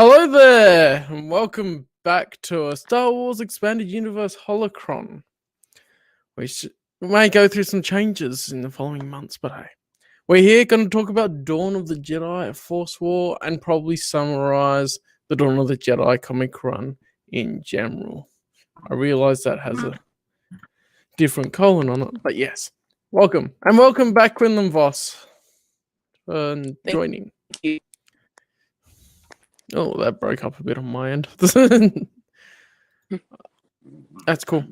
Hello there, and welcome back to a Star Wars Expanded Universe Holocron. We may go through some changes in the following months, but hey, we're here going to talk about Dawn of the Jedi, Force War, and probably summarize the Dawn of the Jedi comic run in general. I realize that has a different colon on it, but yes, welcome, and welcome back, Quinlan Voss, joining. Thank you. Oh, that broke up a bit on my end. That's cool.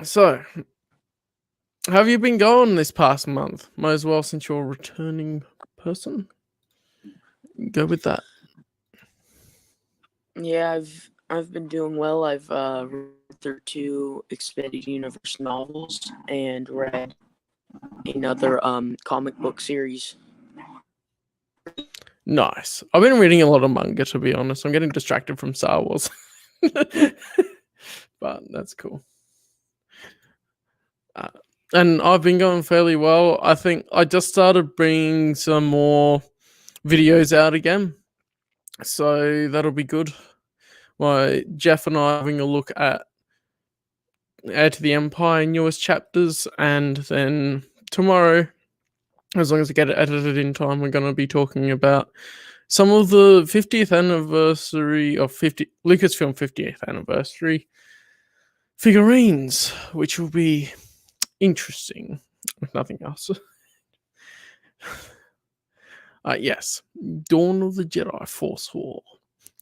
So, how have you been going this past month? Might as well, since you're a returning person, go with that. Yeah, I've been doing well. I've read through 2 Expanded Universe novels and read another comic book series. Nice. I've been reading a lot of manga, to be honest. I'm getting distracted from Star Wars. But that's cool. And I've been going fairly well. I think I just started bringing some more videos out again. So that'll be good. Jeff and I are having a look at Heir to the Empire newest chapters, and then tomorrow, as long as I get it edited in time, we're going to be talking about some of the 50th anniversary of Lucasfilm 50th anniversary figurines, which will be interesting, if nothing else. Yes, Dawn of the Jedi, Force War.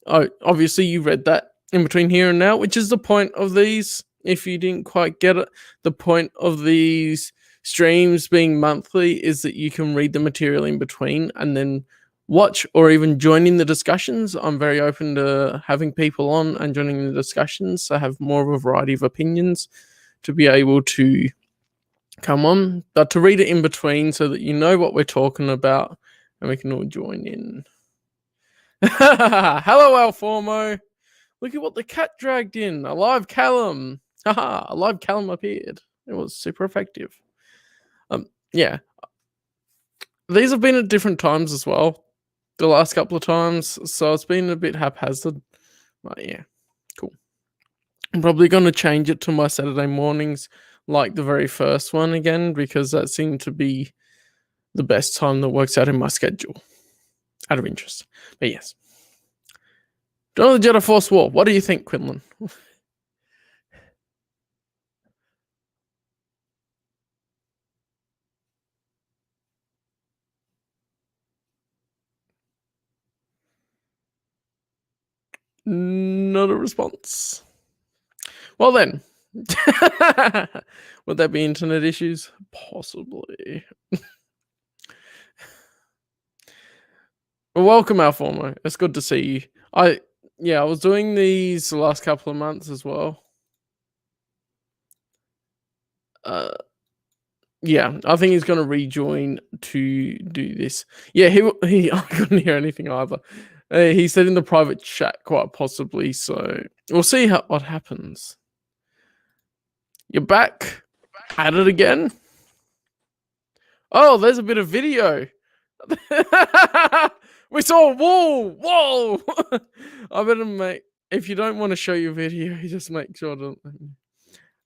Oh, obviously you read that in between here and now, which is the point of these. If you didn't quite get it, the point of these streams being monthly is that you can read the material in between and then watch or even join in the discussions. I'm very open to having people on and joining the discussions, so I have more of a variety of opinions to be able to come on, but to read it in between so that you know what we're talking about and we can all join in. Hello, Alformo. Look at what the cat dragged in. A live Callum. Haha, a live Callum appeared. It was super effective. Yeah. These have been at different times as well. The last couple of times. So it's been a bit haphazard. But yeah, cool. I'm probably going to change it to my Saturday mornings like the very first one again, because that seemed to be the best time that works out in my schedule. Out of interest. But yes. Dawn of the Jedi Force War. What do you think, Quinlan? Not a response. Well then. Would there be internet issues? Possibly. Well, welcome, Alformo. It's good to see you. I was doing these the last couple of months as well. Yeah, I think he's going to rejoin to do this. Yeah, he I couldn't hear anything either. He said in the private chat, quite possibly. So we'll see what happens. You're back at it again. Oh, there's a bit of video. We saw a wall. Whoa! I better make. If you don't want to show your video, just make sure to.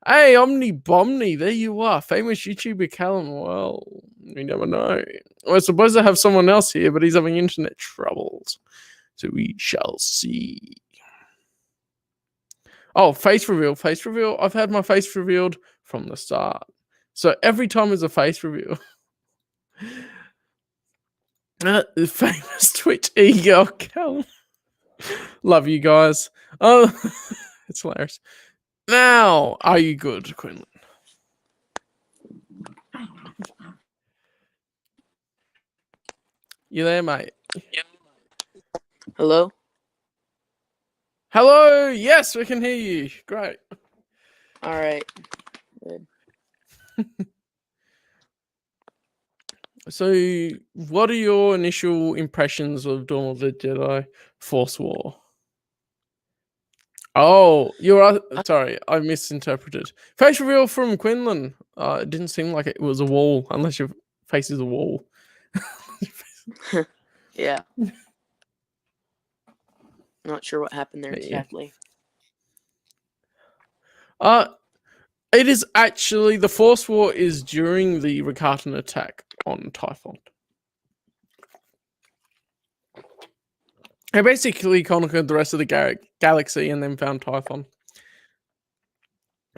Hey, Omni Bomni, there you are, famous YouTuber Callum. Well, we never know. We're supposed to have someone else here, but he's having internet troubles, so we shall see. Oh, face reveal, face reveal. I've had my face revealed from the start, so every time there's a face reveal. The famous Twitch e-girl Callum. Love you guys. Oh, it's hilarious. Now, are you good, Quinlan? You there, mate? Hello? Hello. Yes, we can hear you. Great. All right. Good. So, what are your initial impressions of Dawn of the Jedi Force War? Oh, you're sorry, I misinterpreted. Face reveal from Quinlan. It didn't seem like it was a wall, unless your face is a wall. Yeah. Not sure what happened there But yeah. exactly. It is actually the Force War is during the Rakatan attack on Typhon. They basically conquered the rest of the galaxy and then found Typhon.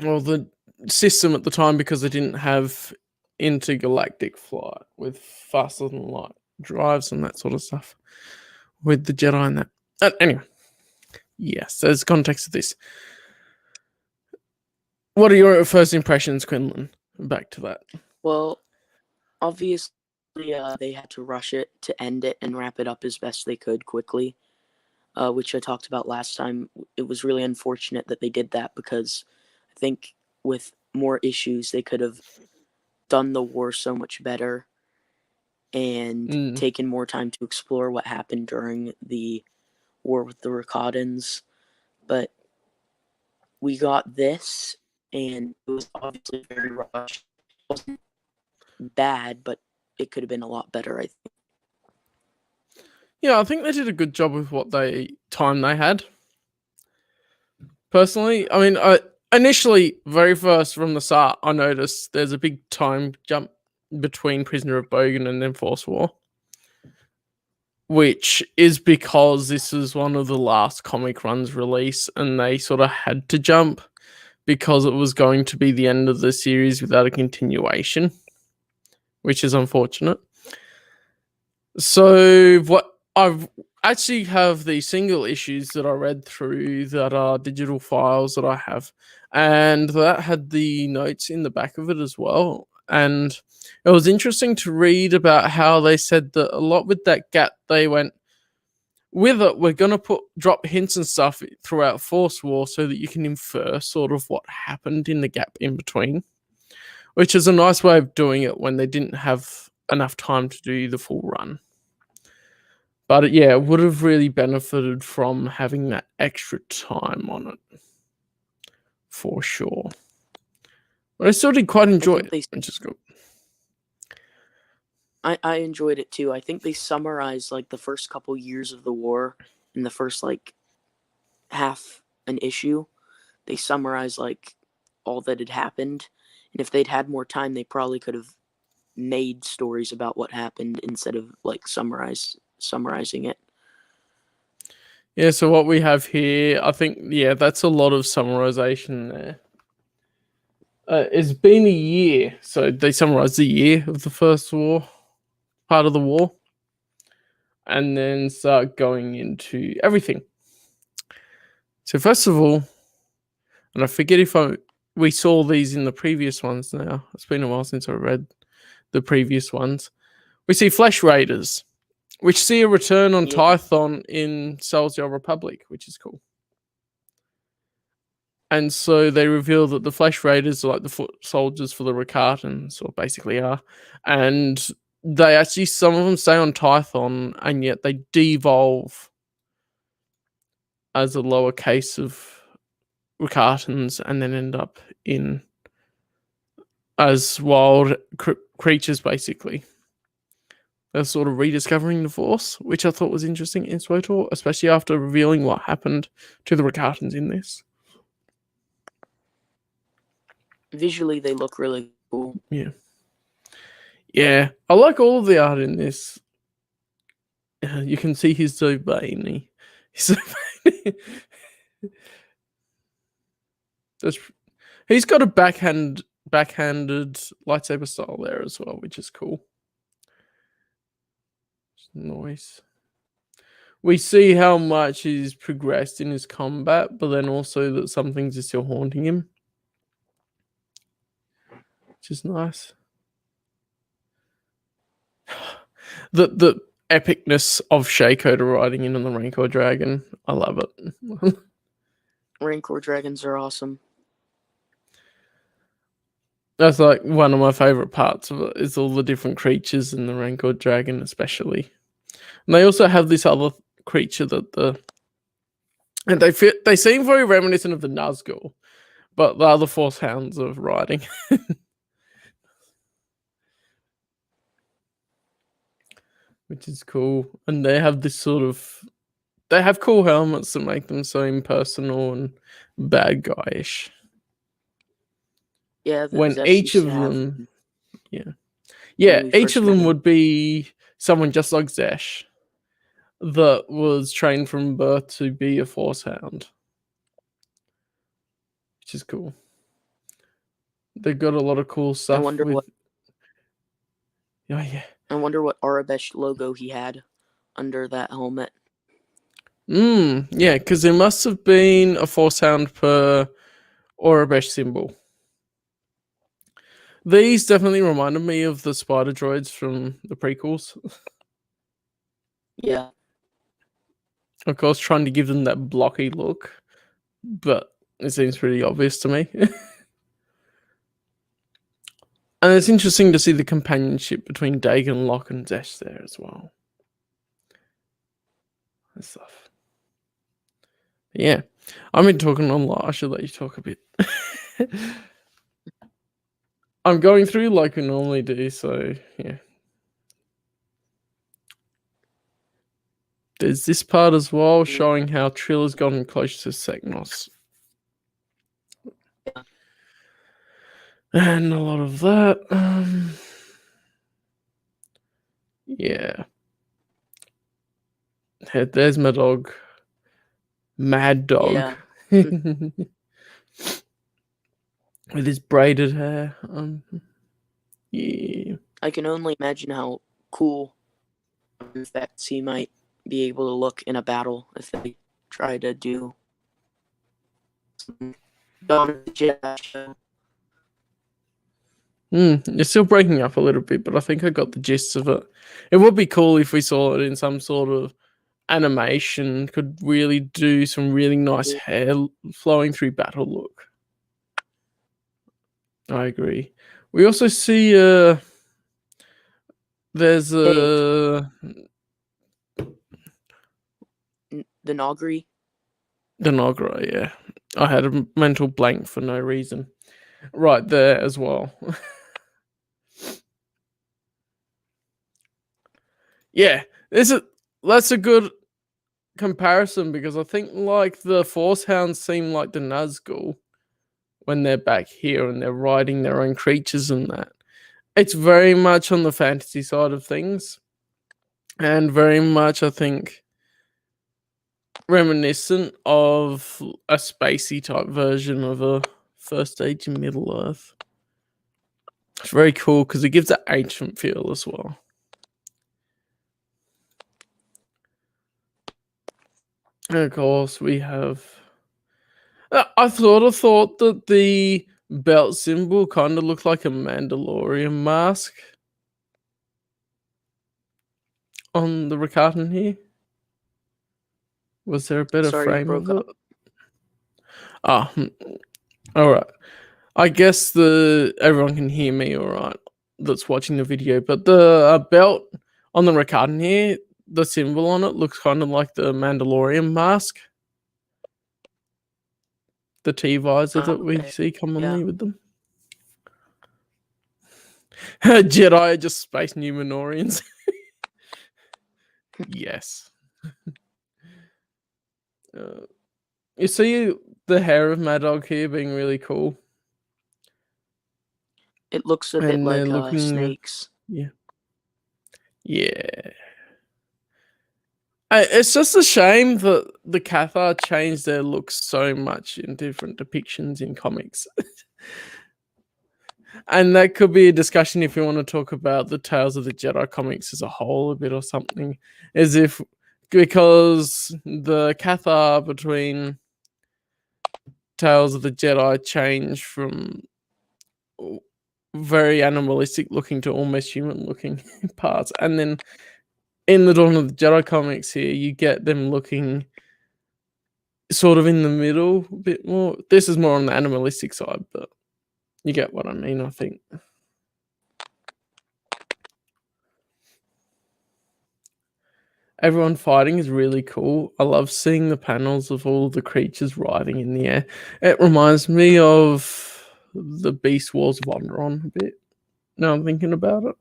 Well, the system at the time, because they didn't have intergalactic flight with faster than light drives and that sort of stuff with the Jedi and that. Anyway, yes, there's context to this. What are your first impressions, Quinlan? Back to that. Well, obviously, they had to rush it to end it and wrap it up as best they could quickly, which I talked about last time. It was really unfortunate that they did that because I think with more issues, they could have done the war so much better and taken more time to explore what happened during the war with the Rakatans. But we got this, and it was obviously very rushed. It wasn't bad, but it could have been a lot better, I think. Yeah, I think they did a good job with what time they had. Personally, I mean, initially, very first from the start, I noticed there's a big time jump between Prisoner of Bogan and then Force War, which is because this is one of the last comic runs release, and they sort of had to jump because it was going to be the end of the series without a continuation, which is unfortunate. So what I've actually have the single issues that I read through that are digital files that I have, and that had the notes in the back of it as well. And it was interesting to read about how they said that a lot with that gap, they went, with it, we're going to drop hints and stuff throughout Force War so that you can infer sort of what happened in the gap in between, which is a nice way of doing it when they didn't have enough time to do the full run. But yeah, it would have really benefited from having that extra time on it, for sure. But I still did quite enjoy it, which is good. I enjoyed it too. I think they summarized like the first couple years of the war in the first like half an issue. They summarized like all that had happened, and if they'd had more time, they probably could have made stories about what happened instead of like summarizing it. Yeah, so what we have here, I think, yeah, that's a lot of summarization there. It's been a year, so they summarized the year of the first war, part of the war, and then start going into everything. So first of all, and I forget if we saw these in the previous ones now. It's been a while since I read the previous ones. We see Flesh Raiders, which see a return on Typhon in Souls of the Old Republic, which is cool. And so they reveal that the Flesh Raiders are like the foot soldiers for the Rakatans, or basically are. And they actually, some of them stay on Typhon, and yet they devolve as a lower case of Rakatans and then end up in as wild creatures, basically. They're sort of rediscovering the Force, which I thought was interesting in SWTOR, especially after revealing what happened to the Rakatans in this. Visually, they look really cool. Yeah. Yeah, I like all of the art in this. You can see he's so veiny. He's so veiny. He's got a backhanded lightsaber style there as well, which is cool. Nice. We see how much he's progressed in his combat, but then also that some things are still haunting him, which is nice. The epicness of Shakoda riding in on the Rancor Dragon, I love it. Rancor Dragons are awesome. That's like one of my favorite parts of it, is all the different creatures in the Rancor Dragon, especially. And they also have this other creature that they seem very reminiscent of the Nazgul, but the other Force Hounds are riding. Which is cool. And they have this sort of they have cool helmets that make them so impersonal and bad guyish. Yeah, When Zesh each used of to have them, yeah, when we each first of met them him. would be someone just like Zesh that was trained from birth to be a Force Hound, which is cool. They've got a lot of cool stuff wonder with. what- Oh yeah. I wonder what Arabesh logo he had under that helmet. Yeah, because there must have been a Force Hound per Orabesh symbol. These definitely reminded me of the spider droids from the prequels. Yeah. Of course, trying to give them that blocky look, but it seems pretty obvious to me. And it's interesting to see the companionship between Dagan, Locke, and Zesh there as well. And stuff. Yeah, I've been talking a lot. I should let you talk a bit. I'm going through like we normally do, so yeah. There's this part as well showing how Trill has gotten close to Seknos. Yeah. And a lot of that. Yeah. There's my dog. Mad Dog. Yeah. With his braided hair. Yeah. I can only imagine how cool effects he might be able to look in a battle if they try to do Dawn of the Jedi show. You're still breaking up a little bit, but I think I got the gist of it. It would be cool if we saw it in some sort of animation, could really do some really nice hair flowing through battle look. I agree. We also see there's the Nogri. The Nogra, yeah. I had a mental blank for no reason. Right there as well. Yeah, that's a good comparison because I think like the Force Hounds seem like the Nazgul when they're back here and they're riding their own creatures and that. It's very much on the fantasy side of things. And very much, I think, reminiscent of a spacey type version of a First Age in Middle Earth. It's very cool because it gives that ancient feel as well. And of course, we have. I thought that the belt symbol kind of looked like a Mandalorian mask on the Rakatan here. Was there a better frame of it? Ah, all right. I guess everyone can hear me all right that's watching the video, but the belt on the Rakatan here, the symbol on it looks kind of like the Mandalorian mask. The T-visor that we see commonly with them. Jedi are just space Numenorians. Yes. You see the hair of Mad Dog here being really cool. It looks a bit like snakes. Yeah. Yeah. It's just a shame that the Cathar changed their looks so much in different depictions in comics. And that could be a discussion if we want to talk about the Tales of the Jedi comics as a whole a bit or something. Because the Cathar between Tales of the Jedi changed from very animalistic looking to almost human looking parts. And then in the Dawn of the Jedi comics here, you get them looking sort of in the middle a bit more. This is more on the animalistic side, but you get what I mean, I think. Everyone fighting is really cool. I love seeing the panels of all the creatures riding in the air. It reminds me of the Beast Wars of Onderon a bit. Now I'm thinking about it.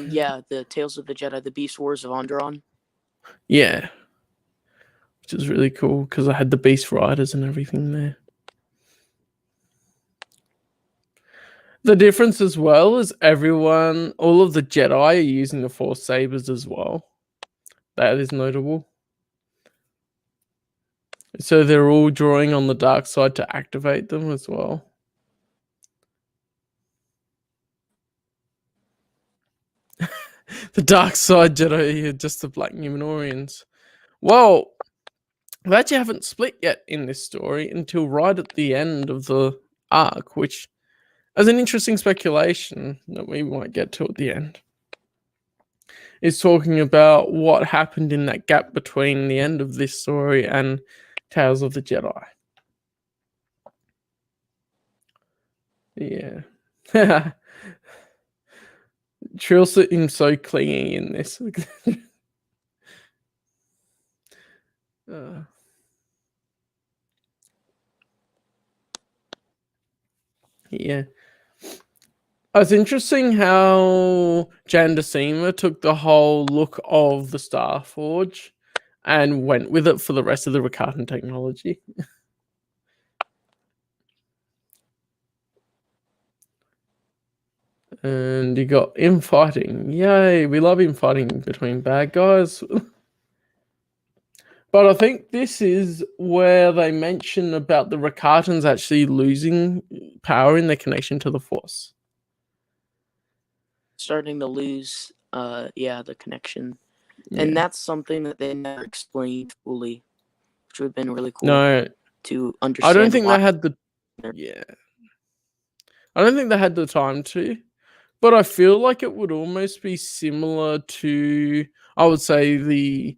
Yeah, the Tales of the Jedi, the Beast Wars of Onderon. Yeah, which is really cool because I had the Beast Riders and everything there. The difference as well is all of the Jedi are using the Force sabers as well. That is notable. So they're all drawing on the dark side to activate them as well. The dark side Jedi are just the Black Numenorians. Well, they actually haven't split yet in this story until right at the end of the arc, which is an interesting speculation that we might get to at the end. Is talking about what happened in that gap between the end of this story and Tales of the Jedi. Yeah. Trill seems so clingy in this. Yeah. It's interesting how Jan Decima took the whole look of the Starforge and went with it for the rest of the Rakatan technology. And you got infighting. Yay, we love infighting between bad guys. But I think this is where they mention about the Rakatans actually losing power in their connection to the Force. Starting to lose, the connection. Yeah. And that's something that they never explained fully, which would have been really cool No, to understand. I don't think they had the... Yeah. I don't think they had the time to. But I feel like it would almost be similar to, I would say, the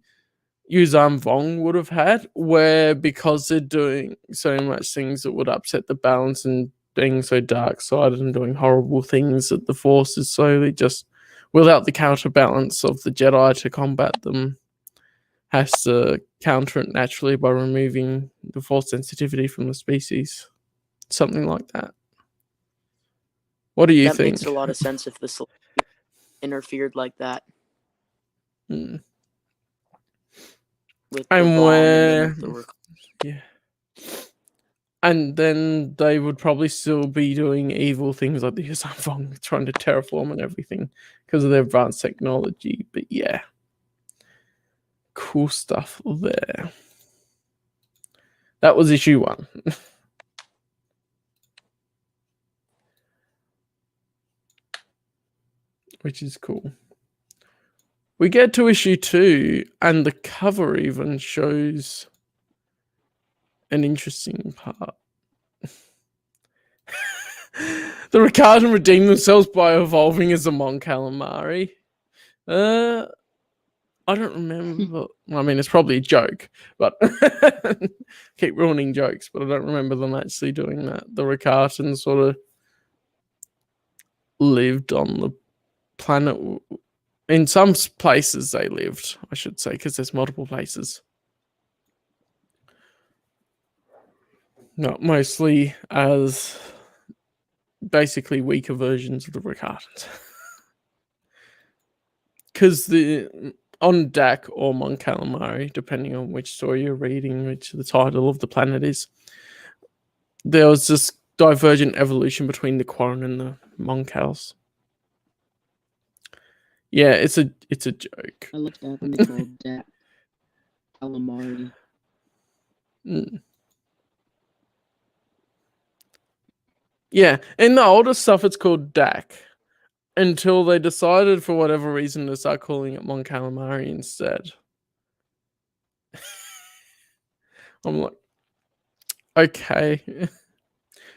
Yuzan Vong would have had, where because they're doing so much things that would upset the balance and being so dark-sided and doing horrible things, that the Force is slowly just, without the counterbalance of the Jedi to combat them, has to counter it naturally by removing the Force sensitivity from the species. Something like that. What do you think? That makes a lot of sense if this interfered like that. Mm. With And the where... the yeah. And then they would probably still be doing evil things like the Yuzan Vong, trying to terraform and everything because of their advanced technology. But yeah, cool stuff there. That was issue 1. Which is cool. We get to issue 2, and the cover even shows an interesting part. The Rakatan redeem themselves by evolving as a Mon Calamari. I don't remember. I mean, it's probably a joke, but keep ruining jokes. But I don't remember them actually doing that. The Rakatans sort of lived on the planet. In some places they lived, I should say, because there's multiple places. Not mostly as basically weaker versions of the Rakatans. Because on Dak or Mon Calamari, depending on which story you're reading, which the title of the planet is, there was this divergent evolution between the Quarren and the Mon Cals. Yeah, it's a joke. I looked up and they called Dak Calamari. Yeah, in the older stuff, it's called Dak. Until they decided, for whatever reason, to start calling it Mon Calamari instead. I'm like, okay.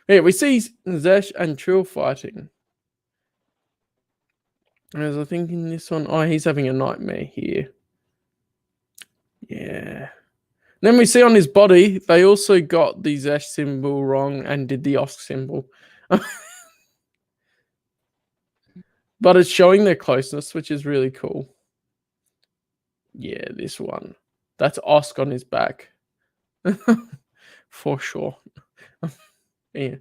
Yeah, we see Zesh and Trill fighting. As I think in this one, he's having a nightmare here. Yeah. Then we see on his body, they also got the Zesh symbol wrong and did the Osk symbol. But it's showing their closeness, which is really cool. Yeah, this one. That's Osk on his back. For sure. Yeah.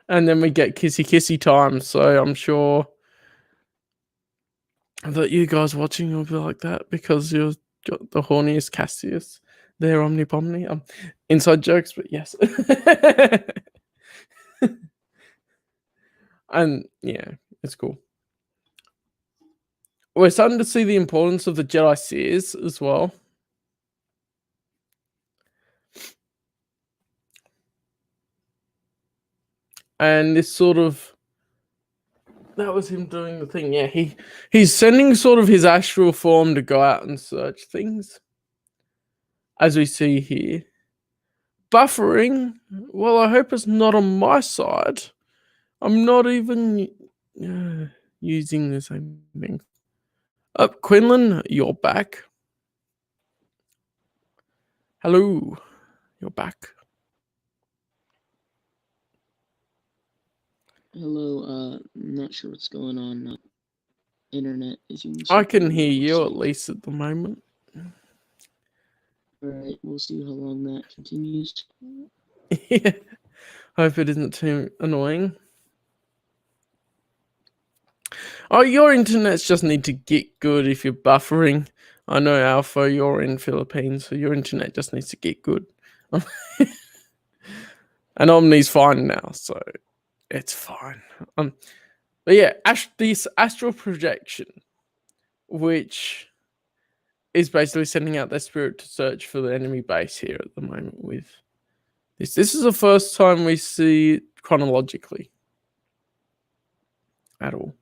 And then we get kissy time. So I'm sure that you guys watching will be like that because you've got the horniest Cassius there, Omnipomni. Inside jokes, but yes. And yeah, it's cool. We're starting to see the importance of the Jedi Seers as well. And this sort of, that was him doing the thing. Yeah, he's sending sort of his astral form to go out and search things, as we see here. Buffering, well, I hope it's not on my side. I'm not even using the same thing. Quinlan, you're back. Hello, you're back. Hello, I'm not sure what's going on. Internet, as you can see. I can hear you at least at the moment. Alright, we'll see how long that continues. Yeah. Hope it isn't too annoying. Oh, your internets just need to get good if you're buffering. I know, Alpha, you're in Philippines, so your internet just needs to get good. And Omni's fine now, so it's fine. But yeah, this astral projection, which is basically sending out their spirit to search for the enemy base here at the moment with this. This is the first time we see it chronologically at all.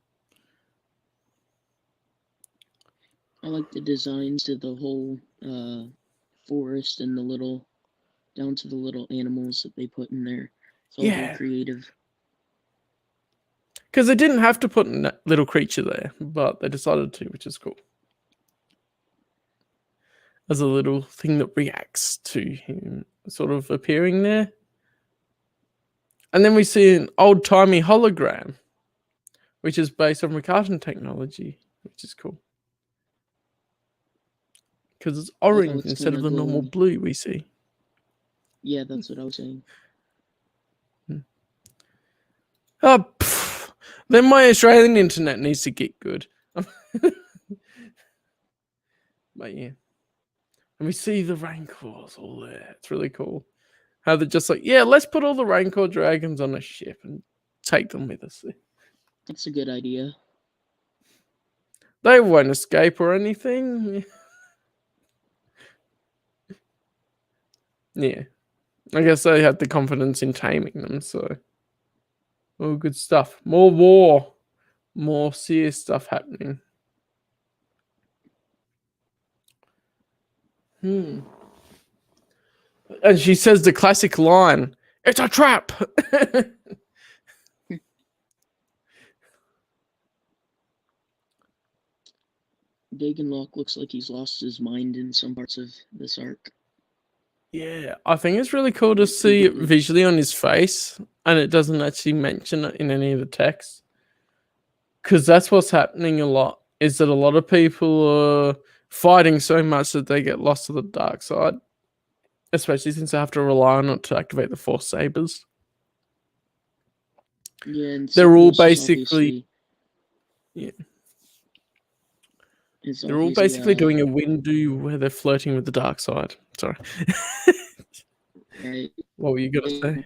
I like the designs to the whole forest and the little, down to the little animals that they put in there. It's all very creative. Because they didn't have to put a little creature there, but they decided to, which is cool. As a little thing that reacts to him sort of appearing there. And then we see an old-timey hologram, which is based on Rakatan technology, which is cool. Because it's orange instead of the normal blue we see. Yeah, that's what I was saying. Oh, then my Australian internet needs to get good. But yeah. And we see the Rancors all there. It's really cool. How they're just like, yeah, let's put all the Rancor dragons on a ship and take them with us. That's a good idea. They won't escape or anything. Yeah. I guess they had the confidence in taming them, so. All good stuff. More war. More serious stuff happening. And she says the classic line, "It's a trap." Dagon Locke looks like he's lost his mind in some parts of this arc. Yeah, I think it's really cool to see it visually on his face, and it doesn't actually mention it in any of the text. Because that's what's happening a lot, is that a lot of people are fighting so much that they get lost to the dark side. Especially since they have to rely on it to activate the Force Sabers. Yeah, and they're all basically... Yeah. They're all basically doing a Windu where they're flirting with the dark side. Sorry. Right. What were you gonna say?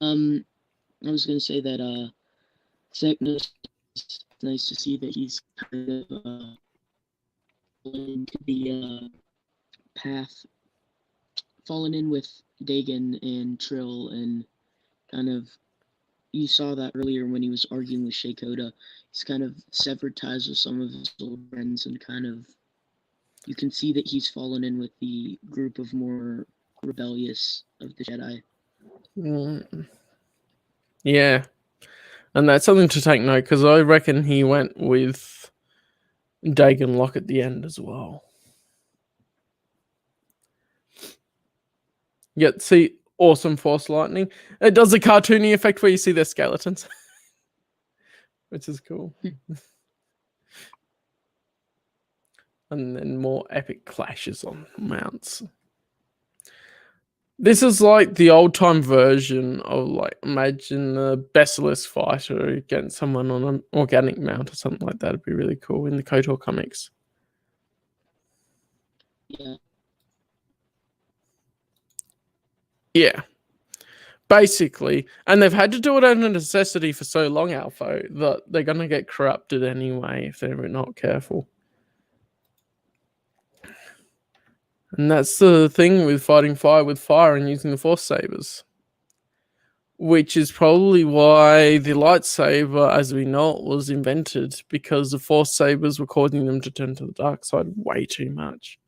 I was gonna say that it's nice to see that he's kind of into the path, fallen in with Dagon and Trill, and kind of, you saw that earlier when he was arguing with Shakoda. He's kind of severed ties with some of his old friends, and kind of, you can see that he's fallen in with the group of more rebellious of the Jedi. Yeah. And that's something to take note, because I reckon he went with Dagon Locke at the end as well. Yet, see, awesome Force Lightning. It does the cartoony effect where you see their skeletons. Which is cool. And then more epic clashes on mounts. This is like the old time version of, like, imagine a Basilisk fighter against someone on an organic mount or something like that. It'd be really cool in the KOTOR comics. Yeah. Yeah. Basically. And they've had to do it out of necessity for so long, Alpha, that they're going to get corrupted anyway if they're not careful. And that's the thing with fighting fire with fire and using the Force Sabers. Which is probably why the lightsaber, as we know it, was invented, because the Force Sabers were causing them to turn to the dark side way too much.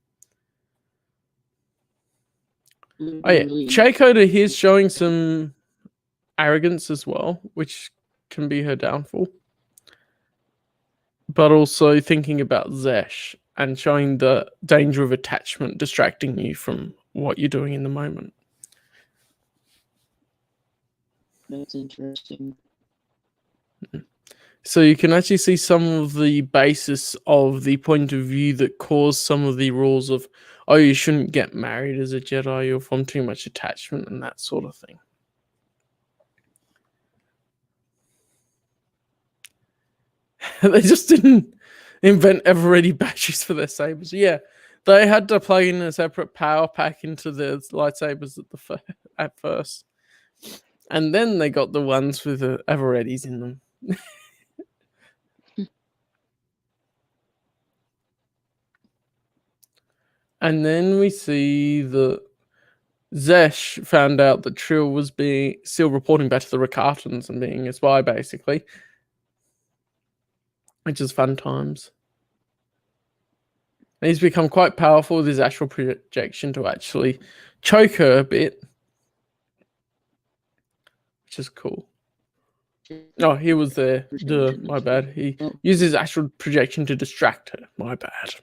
Oh yeah, Chakotay here's showing some arrogance as well, which can be her downfall. But also thinking about Zesh and showing the danger of attachment distracting you from what you're doing in the moment. That's interesting. So you can actually see some of the basis of the point of view that caused some of the rules of, oh, you shouldn't get married as a Jedi, you'll form too much attachment and that sort of thing. They just didn't invent ever-ready batteries for their sabers. Yeah, they had to plug in a separate power pack into their lightsabers at first. And then they got the ones with the ever-readies in them. And then we see that Zesh found out that Trill was still reporting back to the Rakatans and being a spy, basically. Which is fun times. And he's become quite powerful with his astral projection to actually choke her a bit. Which is cool. Oh, he was there. Duh, my bad. He used his astral projection to distract her. My bad.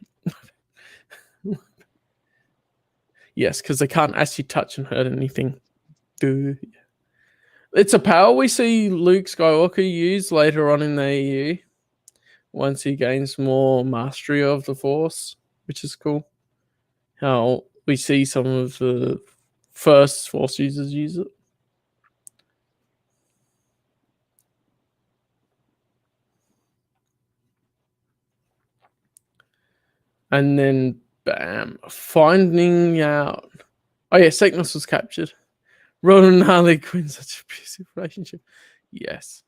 Yes, because they can't actually touch and hurt anything. Duh. It's a power we see Luke Skywalker use later on in the AU. Once he gains more mastery of the Force, which is cool. How we see some of the first Force users use it. And then, bam, finding out. Oh yeah, Seknos was captured. Ronan and Harley Quinn, such a abusive relationship. Yes.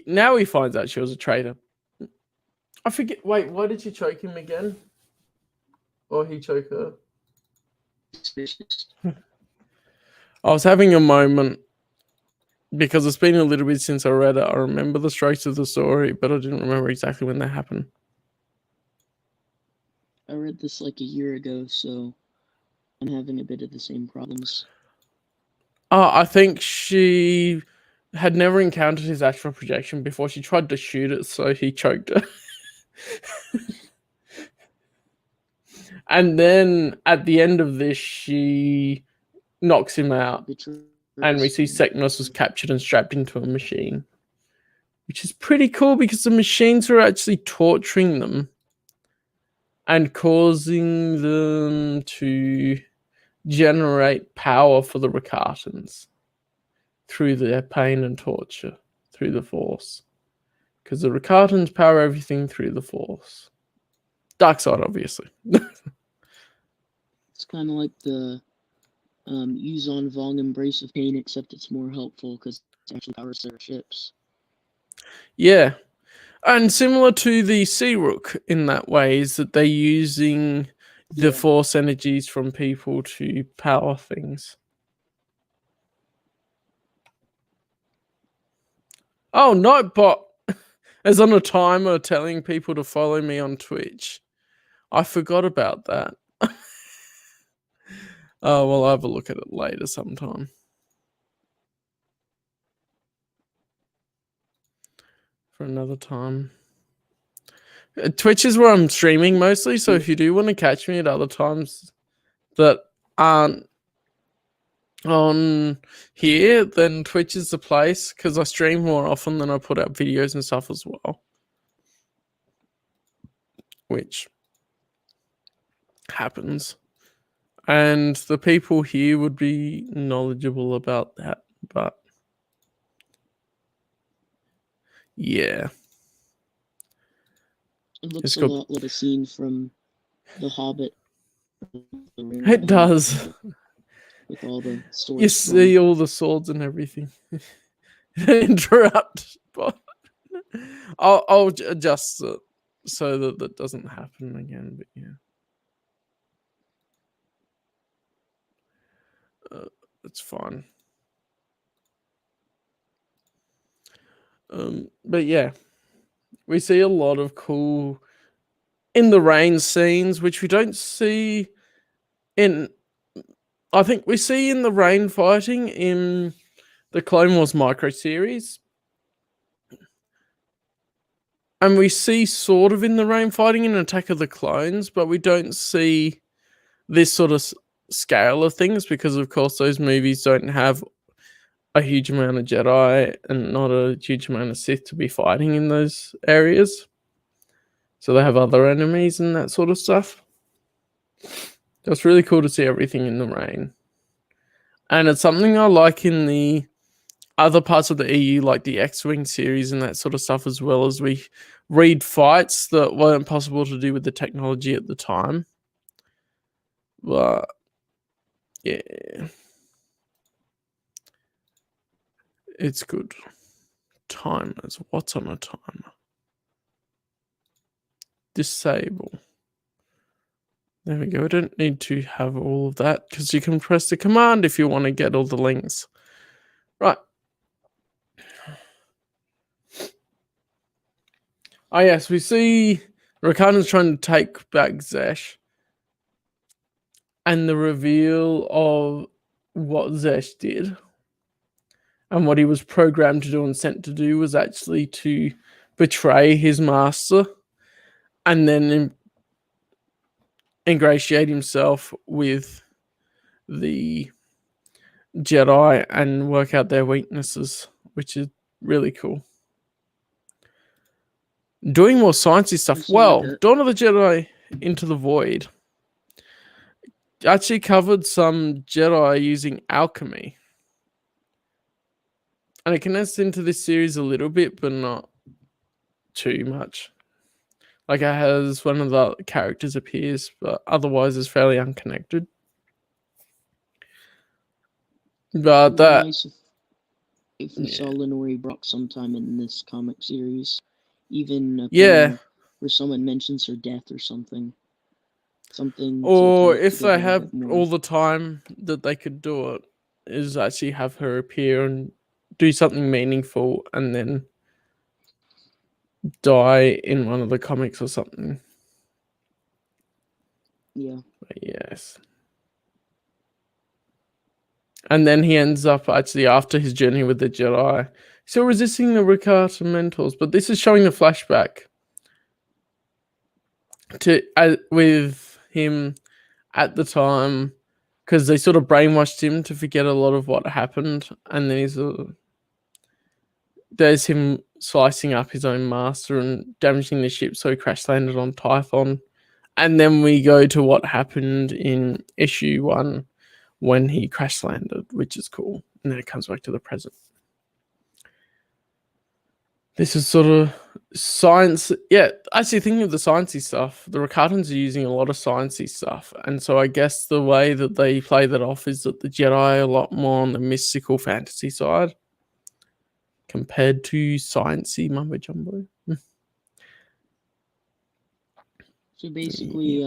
Now he finds out she was a traitor. I forget. Wait, why did she choke him again? Or he choke her? I was having a moment because it's been a little bit since I read it. I remember the strokes of the story, but I didn't remember exactly when they happened. I read this like a year ago, so I'm having a bit of the same problems. I think she had never encountered his astral projection before. She tried to shoot it, so he choked her. And then at the end of this, she knocks him out. And we see Seknos was captured and strapped into a machine. Which is pretty cool because the machines were actually torturing them and causing them to generate power for the Rakatans through their pain and torture, through the Force. Because the Rakatans power everything through the Force. Dark side, obviously. It's kind of like the Yuzon Vong Embrace of Pain, except it's more helpful because it actually powers their ships. Yeah. And similar to the Sea Rook in that way, is that they're using the Force energies from people to power things. Oh, Nightbot is on a timer telling people to follow me on Twitch. I forgot about that. Oh, well, I'll have a look at it later sometime. For another time. Twitch is where I'm streaming mostly, so if you do want to catch me at other times that aren't on here, then Twitch is the place, because I stream more often than I put out videos and stuff as well. Which happens. And the people here would be knowledgeable about that. But yeah. It looks It's a got- lot like a scene from The Hobbit. It does. With all the swords. You see all the swords and everything. Interrupt. But I'll adjust it so that that doesn't happen again. But yeah. It's fine. But yeah, we see a lot of cool in the rain scenes, which we don't see in. I think we see in the rain fighting in the Clone Wars micro series, and we see sort of in the rain fighting in Attack of the Clones, but we don't see this sort of scale of things because, of course, those movies don't have a huge amount of Jedi and not a huge amount of Sith to be fighting in those areas. So they have other enemies and that sort of stuff. It's really cool to see everything in the rain. And it's something I like in the other parts of the EU, like the X-Wing series and that sort of stuff, as well as we read fights that weren't possible to do with the technology at the time. But yeah, it's good. Timers. What's on a timer? Disable. There we go. I don't need to have all of that because you can press the command if you want to get all the links. Right. Oh yes, we see Rakan's trying to take back Zesh. And the reveal of what Zesh did and what he was programmed to do and sent to do was actually to betray his master and then ingratiate himself with the Jedi and work out their weaknesses, which is really cool. Doing more sciencey stuff. Well, Dawn of the Jedi Into the Void actually covered some Jedi using alchemy. And it connects into this series a little bit, but not too much. Like it has one of the characters appears, but otherwise is fairly unconnected. But that nice if we saw Lenore Brock sometime in this comic series, even where someone mentions her death or something. Or if they have all the time that they could do it, is actually have her appear and do something meaningful and then die in one of the comics or something. Yeah. But yes. And then he ends up actually after his journey with the Jedi, still resisting the Rakata mentors. But this is showing the flashback to with him at the time, because they sort of brainwashed him to forget a lot of what happened, and then there's him slicing up his own master and damaging the ship, so he crash landed on Tython. And then we go to what happened in issue 1 when he crash landed, which is cool. And then it comes back to the present. This is sort of science. Yeah, actually thinking of the sciencey stuff, the Rakatans are using a lot of sciencey stuff. And so I guess the way that they play that off is that the Jedi are a lot more on the mystical fantasy side compared to sciencey mumbo jumbo. So basically,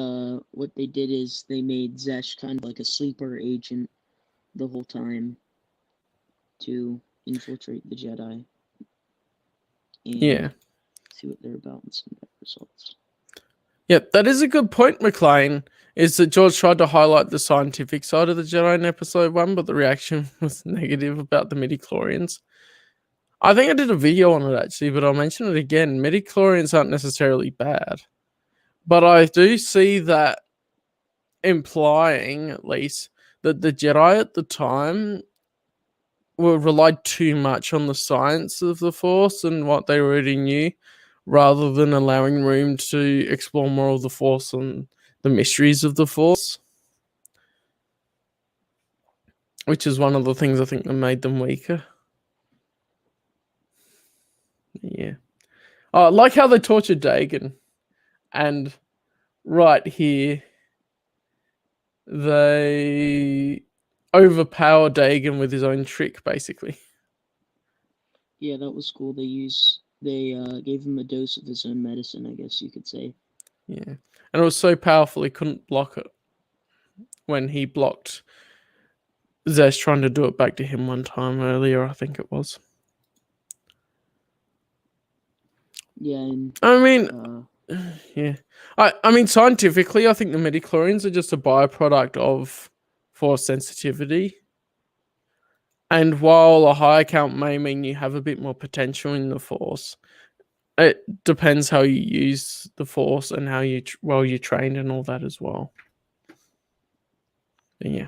what they did is they made Zesh kind of like a sleeper agent the whole time to infiltrate the Jedi. And see what they're about and some results. Yeah, that is a good point, McLean. Is that George tried to highlight the scientific side of the Jedi in episode 1, but the reaction was negative about the midichlorians. I think I did a video on it actually, but I'll mention it again. Midichlorians aren't necessarily bad. But I do see that implying, at least, that the Jedi at the time relied too much on the science of the Force and what they already knew, rather than allowing room to explore more of the Force and the mysteries of the Force, which is one of the things I think that made them weaker. Yeah. Oh, I like how they tortured Dagon, and right here they overpower Dagon with his own trick, basically. Yeah, that was cool. They gave him a dose of his own medicine, I guess you could say. Yeah. And it was so powerful he couldn't block it when he blocked Zesh trying to do it back to him one time earlier, I think it was. Yeah, and I mean, yeah. I mean, scientifically, I think the midichlorians are just a byproduct of force sensitivity. And while a higher count may mean you have a bit more potential in the force, it depends how you use the force and how you're trained and all that as well. But yeah.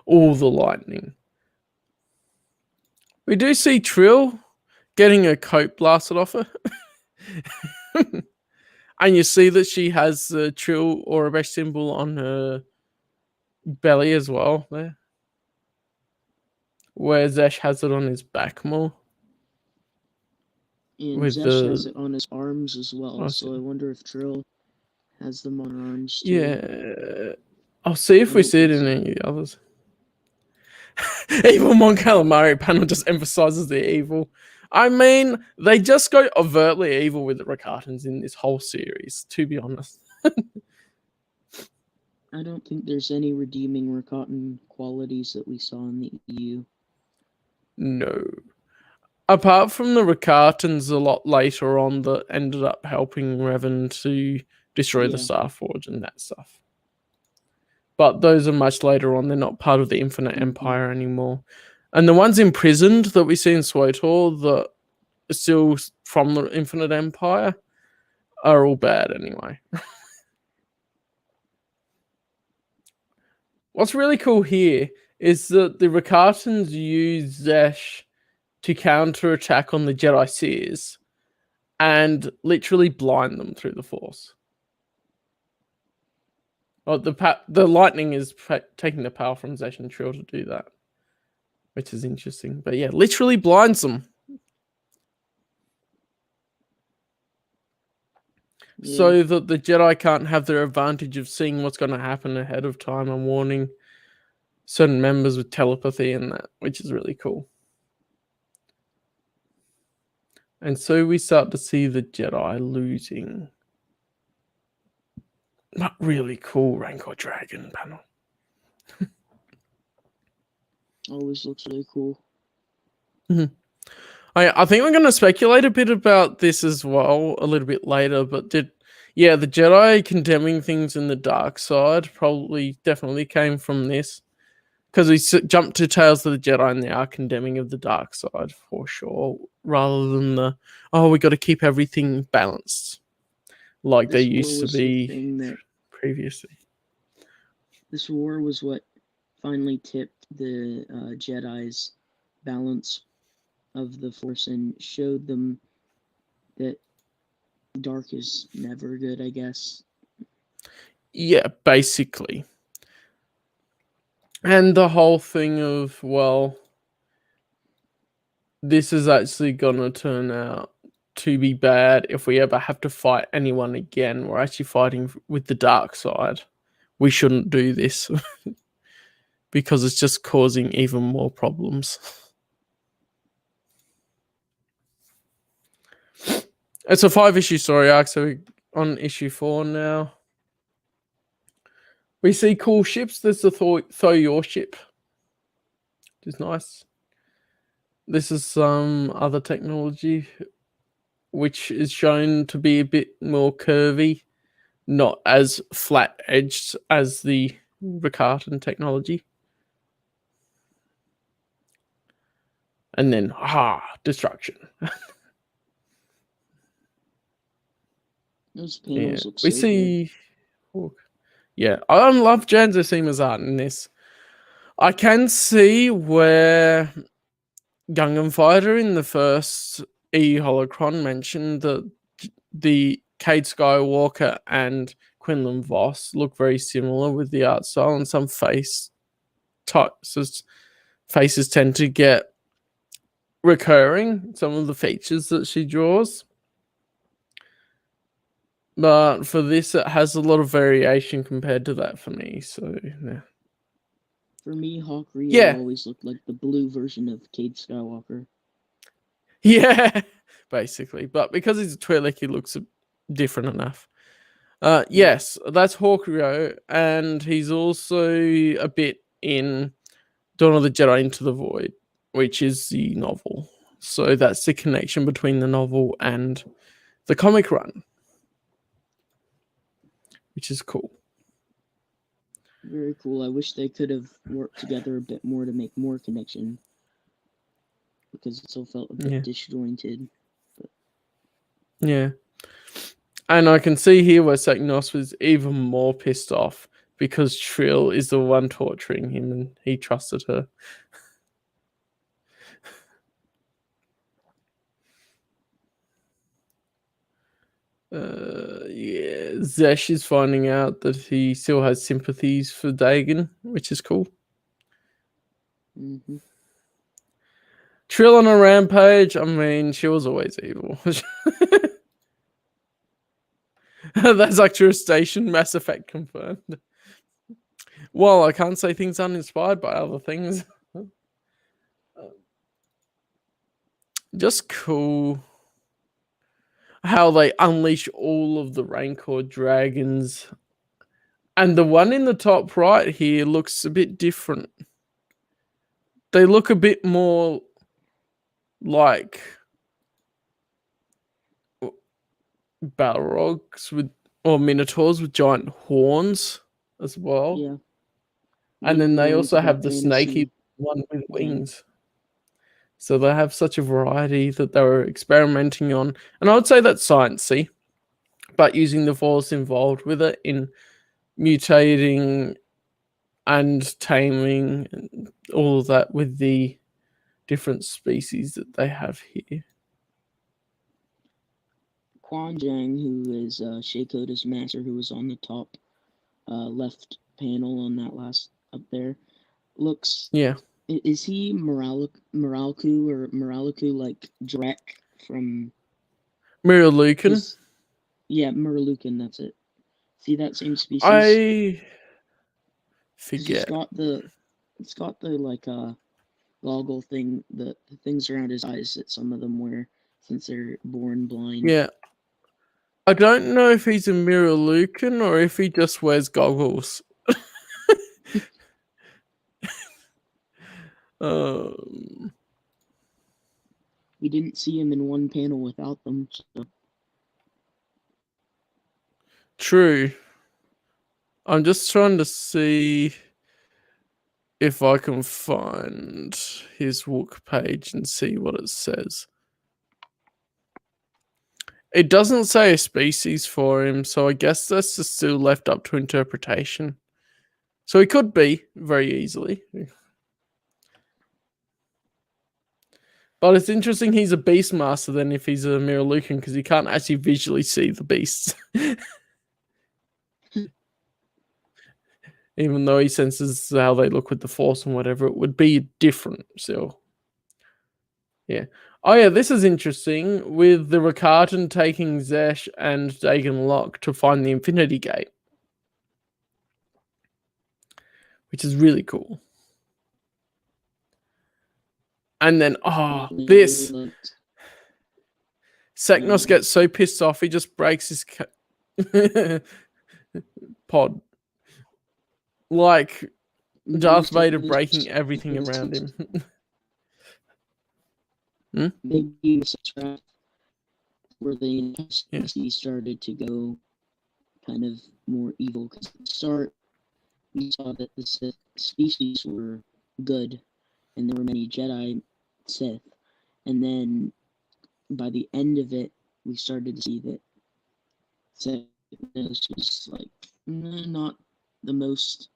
All the lightning. We do see Trill getting a coat blasted off her. And you see that she has the Trill Orabesh symbol on her belly as well there. Where Zesh has it on his back more. And With Zesh has it on his arms as well, I so see. I wonder if Trill has them on her arms too. Yeah. I'll see if I we don't see it think in so. any others. Evil Mon Calamari panel just emphasizes the evil. I mean, they just go overtly evil with the Rakatans in this whole series, to be honest. I don't think there's any redeeming Rakatan qualities that we saw in the EU. No. Apart from the Rakatans a lot later on that ended up helping Revan to destroy the Yeah. Starforge and that stuff. But those are much later on. They're not part of the Infinite Mhm. Empire anymore. And the ones imprisoned that we see in SWTOR that are still from the Infinite Empire are all bad anyway. What's really cool here is that the Rakatans use Zesh to counterattack on the Jedi Seers and literally blind them through the Force. Well, the lightning is taking the power from Zesh and Trill to do that, which is interesting. But yeah, literally blinds them. Yeah. So that the Jedi can't have their advantage of seeing what's going to happen ahead of time and warning certain members with telepathy and that, which is really cool. And so we start to see the Jedi losing. Not really cool Rancor Dragon panel. Always looks really cool. I think we're going to speculate a bit about this as well a little bit later, but the Jedi condemning things in the dark side definitely came from this, because we jumped to Tales of the Jedi and they are condemning of the dark side for sure, rather than we got to keep everything balanced like they used to be previously. This war was what finally tipped the Jedi's balance of the Force and showed them that dark is never good, I guess. Yeah, basically. And the whole thing of, well, this is actually going to turn out to be bad if we ever have to fight anyone again. We're actually fighting with the dark side. We shouldn't do this because it's just causing even more problems. It's a 5-issue story arc, so we're on issue 4 now. We see cool ships. There's the Thoyor ship, which is nice. This is some other technology, which is shown to be a bit more curvy, not as flat-edged as the Rakatan technology. And then, destruction. Those panels look We so see... Yeah, I love Jan Zosima's art in this. I can see where Gungan Fighter in the first EU Holocron mentioned that the Cade Skywalker and Quinlan Voss look very similar with the art style, and some faces tend to get recurring, some of the features that she draws. But for this, it has a lot of variation compared to that for me. So, yeah. For me, Hawk Rio Yeah. always looked like the blue version of Cade Skywalker. Yeah, basically. But because he's a Twi'lek, he looks different enough. Yes, that's Hawk Rio, and he's also a bit in Dawn of the Jedi Into the Void, which is the novel. So that's the connection between the novel and the comic run, which is cool. Very cool. I wish they could have worked together a bit more to make more connection, because it still felt a bit disjointed. But... Yeah. And I can see here where Seknos was even more pissed off because Trill is the one torturing him and he trusted her. Yeah, Zesh is finding out that he still has sympathies for Dagon, which is cool. Mm-hmm. Trill on a rampage, I mean, she was always evil. That's like True Station, Mass Effect confirmed. Well, I can't say things uninspired by other things. Just cool how they unleash all of the Rancor dragons. And the one in the top right here looks a bit different. They look a bit more like Balrogs or Minotaurs with giant horns as well. Yeah. And then they also have the fantasy. snaky one with wings. So they have such a variety that they were experimenting on. And I would say that's sciencey, but using the force involved with it in mutating and taming and all of that with the different species that they have here. Quan Jang, who is Shakota's master, who was on the top left panel on that last up there, looks... Yeah. Is he Moraliku or Moraliku like Drek from... Miralukan? Yeah, Miralukan, that's it. See that same species? I forget. It's got the like goggle thing, the things around his eyes that some of them wear since they're born blind. Yeah. I don't know if he's a Miralukan or if he just wears goggles. We didn't see him in one panel without them. So. True. I'm just trying to see if I can find his Wook page and see what it says. It doesn't say a species for him, so I guess that's just still left up to interpretation. So he could be very easily. But it's interesting he's a Beastmaster then if he's a Miralukan, because you can't actually visually see the beasts. Even though he senses how they look with the Force and whatever, it would be different. So, yeah. Oh, yeah, this is interesting. With the Rakatan taking Zesh and Dagon Locke to find the Infinity Gate. Which is really cool. And then, this. Seknos gets so pissed off, he just breaks his pod. Like Darth Vader breaking everything around him. Maybe where the species started to go kind of more evil. Because at the start, we saw that the Sith species were good, and there were many Jedi Sith. And then by the end of it, we started to see that Seknos was like not the most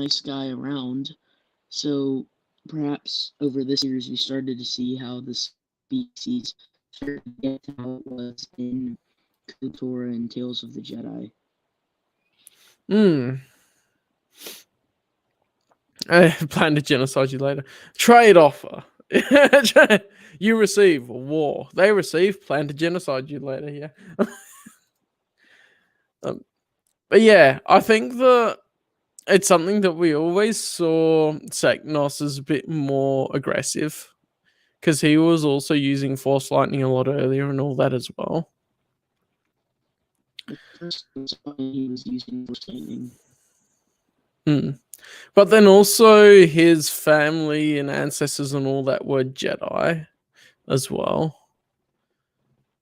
nice guy around. So perhaps over this years we started to see how the species started to get to how it was in KOTOR and Tales of the Jedi. Plan to genocide you later. Trade offer. You receive war. They receive plan to genocide you later. Yeah. But yeah, I think that it's something that we always saw Seknos as a bit more aggressive because he was also using Force Lightning a lot earlier and all that as well. The first time he was using Force Lightning. But then also his family and ancestors and all that were Jedi as well.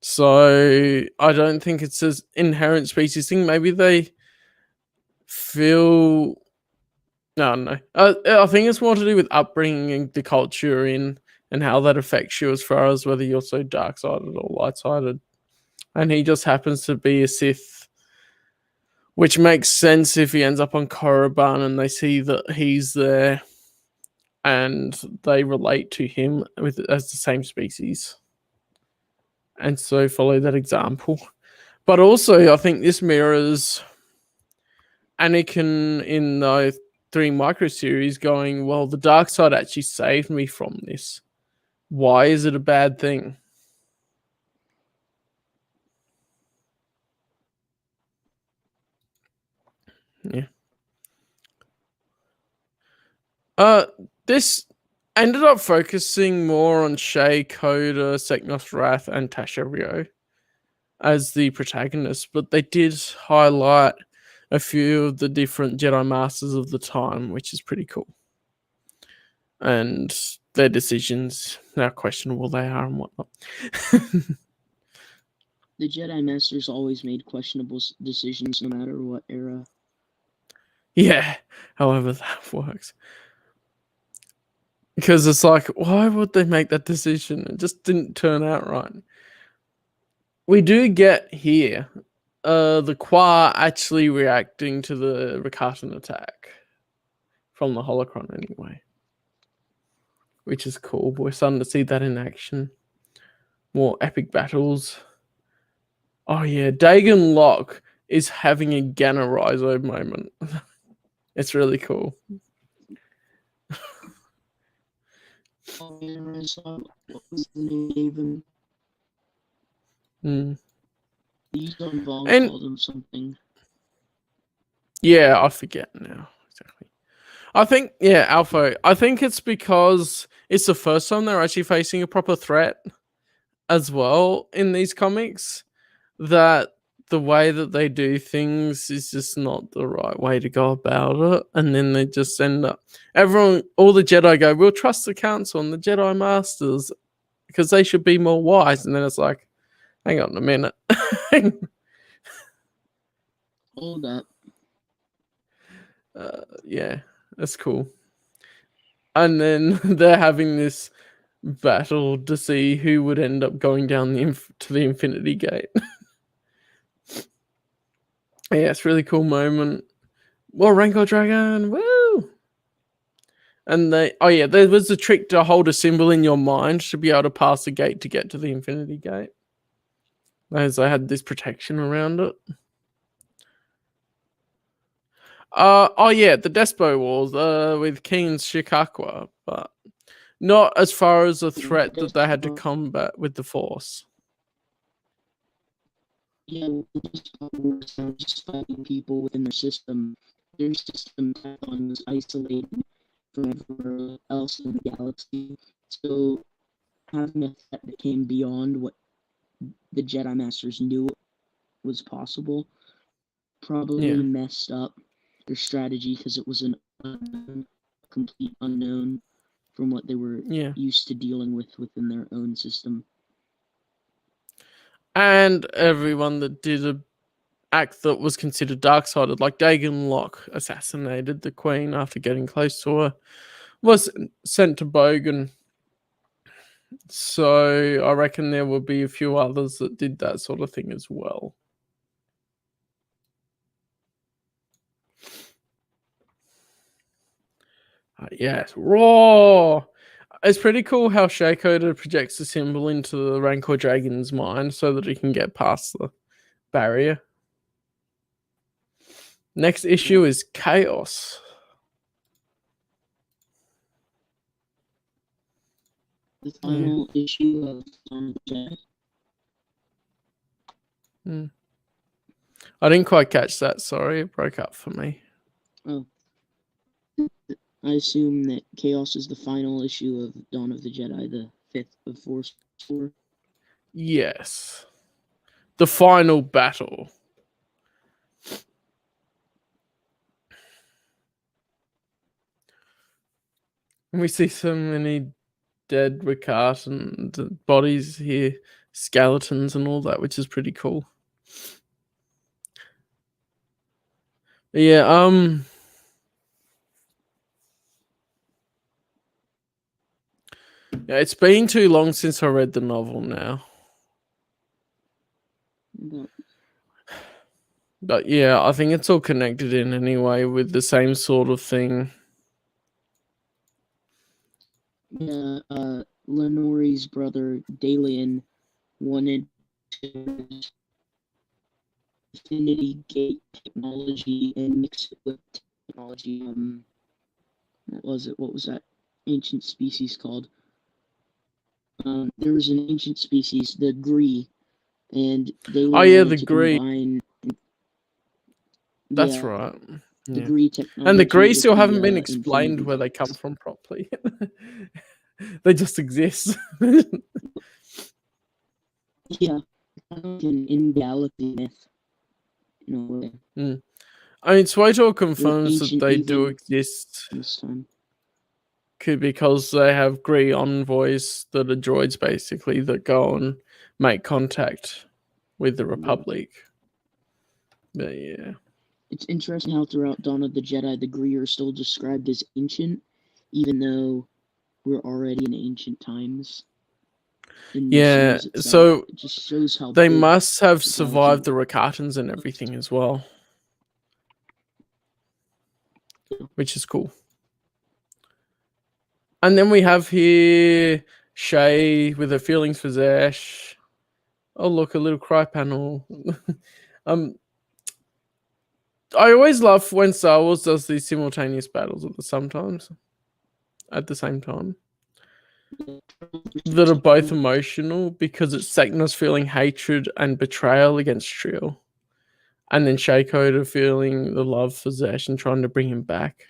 So I don't think it's an inherent species thing. Maybe they feel... No. I think it's more to do with upbringing and the culture in and how that affects you as far as whether you're so dark-sided or light-sided. And he just happens to be a Sith, which makes sense if he ends up on Korriban and they see that he's there and they relate to him as the same species. And so follow that example. But also, I think this mirrors Anakin in the 3 micro series going, well, the dark side actually saved me from this. Why is it a bad thing? Yeah. This ended up focusing more on Shay, Coda, Seknos Wrath, and Tasha Rio as the protagonists, but they did highlight a few of the different Jedi Masters of the time, which is pretty cool. And their decisions, how questionable they are and whatnot. The Jedi Masters always made questionable decisions no matter what era. Yeah, however that works. Because it's like, why would they make that decision? It just didn't turn out right. We do get here the Qua actually reacting to the Rakatan attack from the Holocron anyway, which is cool. We're starting to see that in action. More epic battles. Oh yeah, Dagon Locke is having a Ganna Rhizo moment. It's really cool. Oh, yeah, I saw what was the name he gave him. He's on Vol called him something. Yeah, I forget now exactly. I think, yeah, Alpha. I think it's because it's the first time they're actually facing a proper threat as well in these comics, that the way that they do things is just not the right way to go about it. And then they just end up, all the Jedi go, we'll trust the Council and the Jedi Masters because they should be more wise. And then it's like, hang on a minute. Hold up. Yeah, that's cool. And then they're having this battle to see who would end up going down to the Infinity Gate. Yeah, it's a really cool moment. Well, Rancor Dragon, woo! And there was a trick to hold a symbol in your mind to be able to pass the gate to get to the Infinity Gate. As I had this protection around it. The Despo Wars with Keen's Shikakwa, but not as far as a threat that they had to combat with the Force. Yeah, just fighting people within their system. Their system was isolated from everywhere else in the galaxy. So having a threat that came beyond what the Jedi Masters knew was possible probably messed up their strategy because it was a complete unknown from what they were used to dealing with within their own system. And everyone that did an act that was considered dark-sided, like Dagon Locke assassinated the Queen after getting close to her, was sent to Bogan. So I reckon there will be a few others that did that sort of thing as well. Yes, raw. It's pretty cool how Shakoda projects the symbol into the Rancor Dragon's mind so that he can get past the barrier. Next issue is Chaos. The final issue of Jedi. I didn't quite catch that. Sorry, it broke up for me. Oh. I assume that Chaos is the final issue of Dawn of the Jedi, the 5th of Force 4. Yes. The final battle. And we see so many dead Rakatan bodies here, skeletons and all that, which is pretty cool. Yeah, yeah, it's been too long since I read the novel now. But yeah, I think it's all connected in anyway with the same sort of thing. Yeah, Lenori's brother Dalian wanted to Infinity Gate technology and mix it with technology. What was it? What was that ancient species called? There was an ancient species, the Gree, and Dalian wanted the to Gree. combine. That's yeah, right. the Yeah. Gree technology. And the Gree with still the, haven't been explained Infinity where they Gates. come from properly. They just exist. Yeah, kind of like an in-galaxy myth, in a way. I mean, Suetor confirms that ancient they do evil exist This time. because they have Gree envoys that are droids, basically, that go and make contact with the Republic. But yeah. It's interesting how throughout Dawn of the Jedi, the Gree are still described as ancient, even though we're already in ancient times. In the Yeah, series itself. so it just shows how they big must have the survived galaxy- the Rakatans and everything as well, which is cool. And then we have here Shay with her feelings for Zesh. Oh, look, a little cry panel. I always love when Star Wars does these simultaneous battles at the same time, that are both emotional, because it's Seknos feeling hatred and betrayal against Trill, and then Shakoda feeling the love for Zesh and trying to bring him back.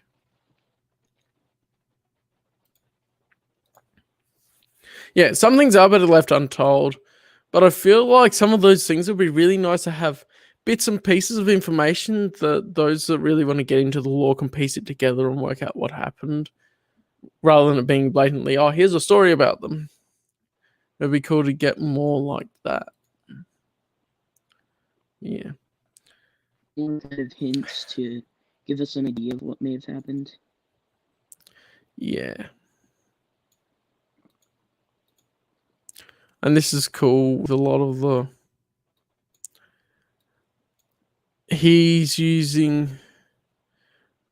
Yeah, some things are better left untold, but I feel like some of those things would be really nice to have bits and pieces of information that those that really want to get into the lore can piece it together and work out what happened, rather than it being blatantly, oh, here's a story about them. It'd be cool to get more like that. Yeah. More kind of hints to give us an idea of what may have happened. Yeah. And this is cool with a lot of the... He's using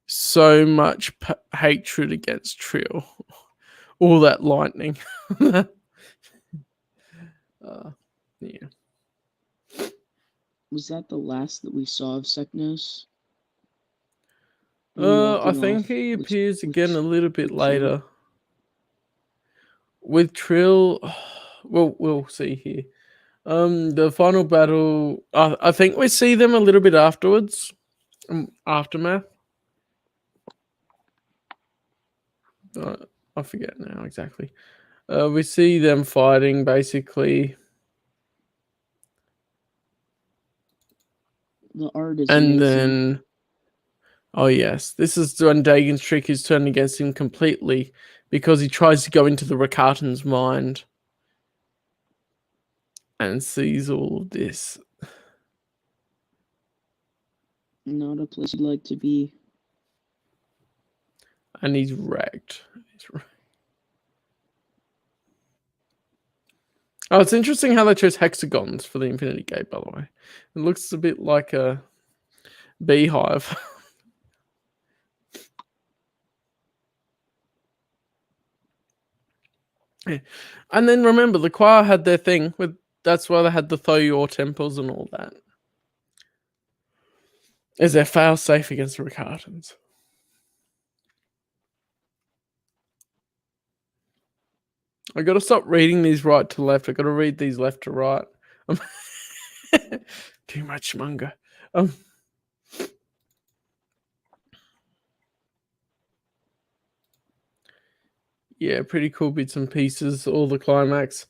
so much hatred against Trill. All that lightning. Yeah. Was that the last that we saw of Seknos? I think he appears again a little bit later. With Trill, well, we'll see here. The final battle, I think we see them a little bit afterwards. Aftermath. I forget now exactly. We see them fighting basically. The art is and amazing. Then, oh yes, this is when Dagon's trick is turned against him completely, because he tries to go into the Rakatan's mind and sees all of this. Not a place you'd like to be. And he's wrecked. Oh, it's interesting how they chose hexagons for the Infinity Gate, by the way. It looks a bit like a beehive. Yeah. And then remember, the choir had their thing with, that's why they had the Thoyor temples and all that. is their fail safe against the Ricardans. I got to stop reading these right to left. I got to read these left to right. Too much manga. Yeah, pretty cool bits and pieces. All the climax.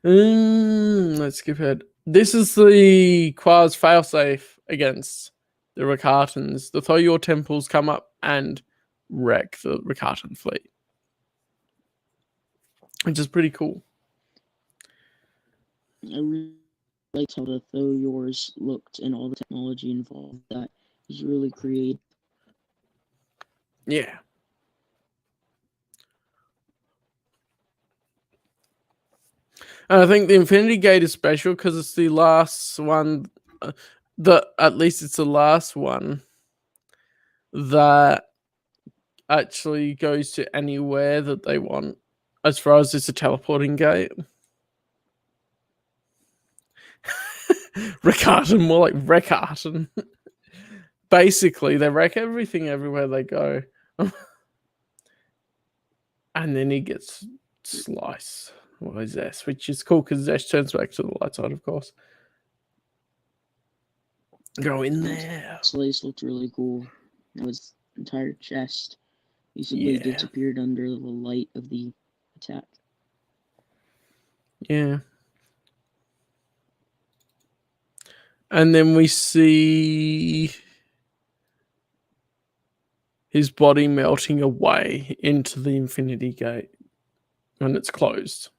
Let's skip ahead. This is the Quaz failsafe against the Ricardans. The Thoyor temples come up and wreck the Ricardan fleet, which is pretty cool. I really liked how the Thoyors looked and all the technology involved. That was really creative. Yeah. And I think the Infinity Gate is special because it's the last one. At least it's the last one that actually goes to anywhere that they want, as far as it's a teleporting gate. Ricardan, more like Recardan. Basically, they wreck everything everywhere they go. And then he gets sliced. What is this? Which is cool because Zesh turns back to the light side, of course. Go in there. Slice looked really cool. His entire chest basically disappeared under the light of the attack. Yeah. And then we see his body melting away into the Infinity Gate when it's closed.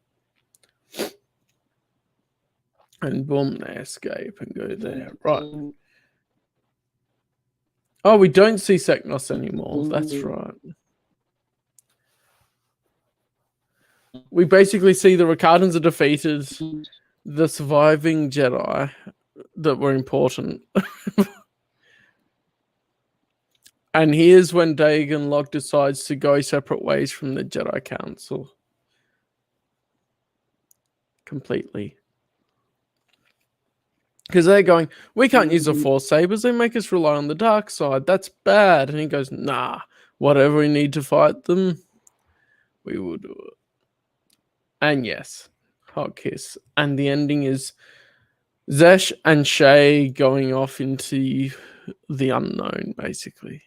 And boom, they escape and go there. Right. Oh, we don't see Seknos anymore. That's right. We basically see the Ricardans are defeated. The surviving Jedi that were important. And here's when Dagon Locke decides to go separate ways from the Jedi Council. Completely. Because they're going, we can't use the Force Sabers. They make us rely on the dark side. That's bad. And he goes, nah, whatever we need to fight them, we will do it. And yes, hot kiss. And the ending is Zesh and Shay going off into the unknown, basically.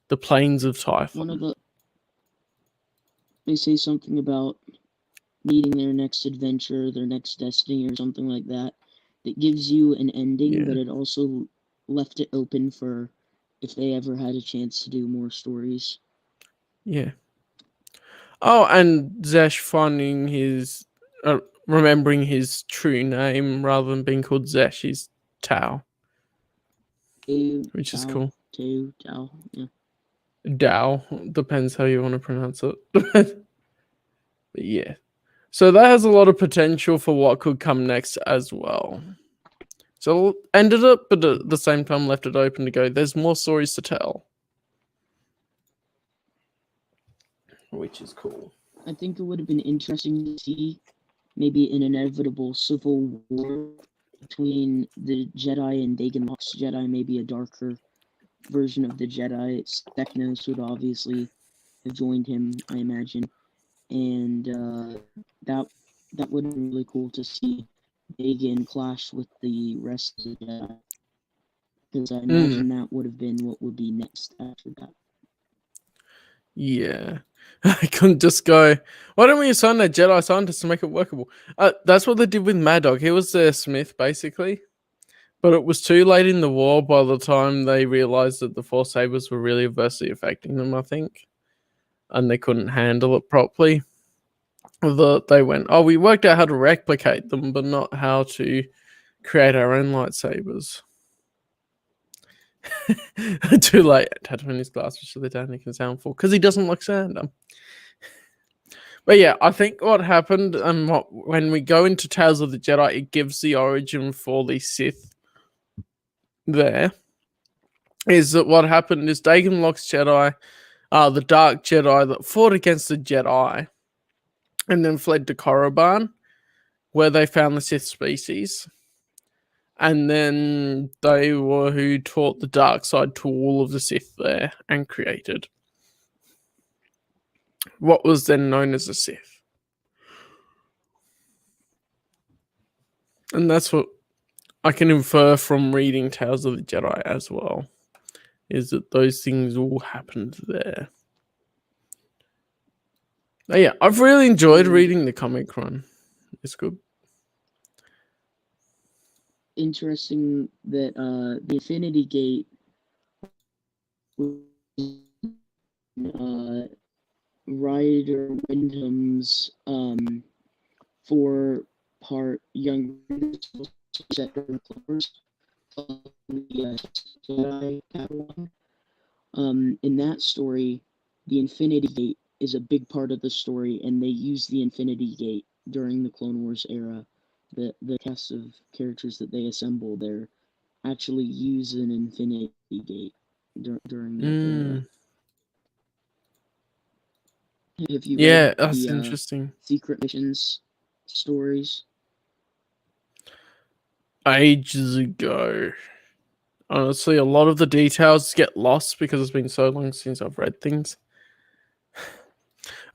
The plains of Typhon. They say something about meeting their next adventure, their next destiny, or something like that. That gives you an ending, but it also left it open for if they ever had a chance to do more stories. Yeah. Oh, and Zesh finding his, remembering his true name rather than being called Zesh, he's Tao. Which is cool. Tao, yeah. Dao, depends how you want to pronounce it. But yeah. So that has a lot of potential for what could come next as well. So ended it, but at the same time left it open to go, there's more stories to tell. Which is cool. I think it would have been interesting to see maybe an inevitable civil war between the Jedi and Dagon Locke's Jedi, maybe a darker version of the Jedi. Seknos would obviously have joined him, I imagine. And that would be really cool to see Dagon clash with the rest of the Jedi. Because I imagine that would have been what would be next after that. Yeah. I couldn't just go, why don't we assign a Jedi scientist to make it workable? That's what they did with Mad Dog. He was their Smith, basically. But it was too late in the war by the time they realized that the Force Sabers were really adversely affecting them, I think. And they couldn't handle it properly. They went, oh, we worked out how to replicate them, but not how to create our own lightsabers. Too late. Tattooing his glass, which the Danny can sound for, because he doesn't like sand. But yeah, I think what happened, and when we go into Tales of the Jedi, it gives the origin for the Sith there. Is that what happened is Dagon Locke's Jedi, the Dark Jedi that fought against the Jedi, and then fled to Korriban, where they found the Sith species. and then they were who taught the dark side to all of the Sith there and created what was then known as the Sith. And that's what I can infer from reading Tales of the Jedi as well, is that those things all happened there. But yeah, I've really enjoyed reading the comic run. It's good. Interesting that the Infinity Gate Ryder Wyndham's 4-part younger set of clovers, the Jedi Padawan. In that story, the Infinity Gate is a big part of the story, and they use the Infinity Gate during the Clone Wars era. The cast of characters that they assemble there actually use an Infinity Gate during that era. Have you read That's the interesting. Secret Missions stories? Ages ago. Honestly, a lot of the details get lost because it's been so long since I've read things.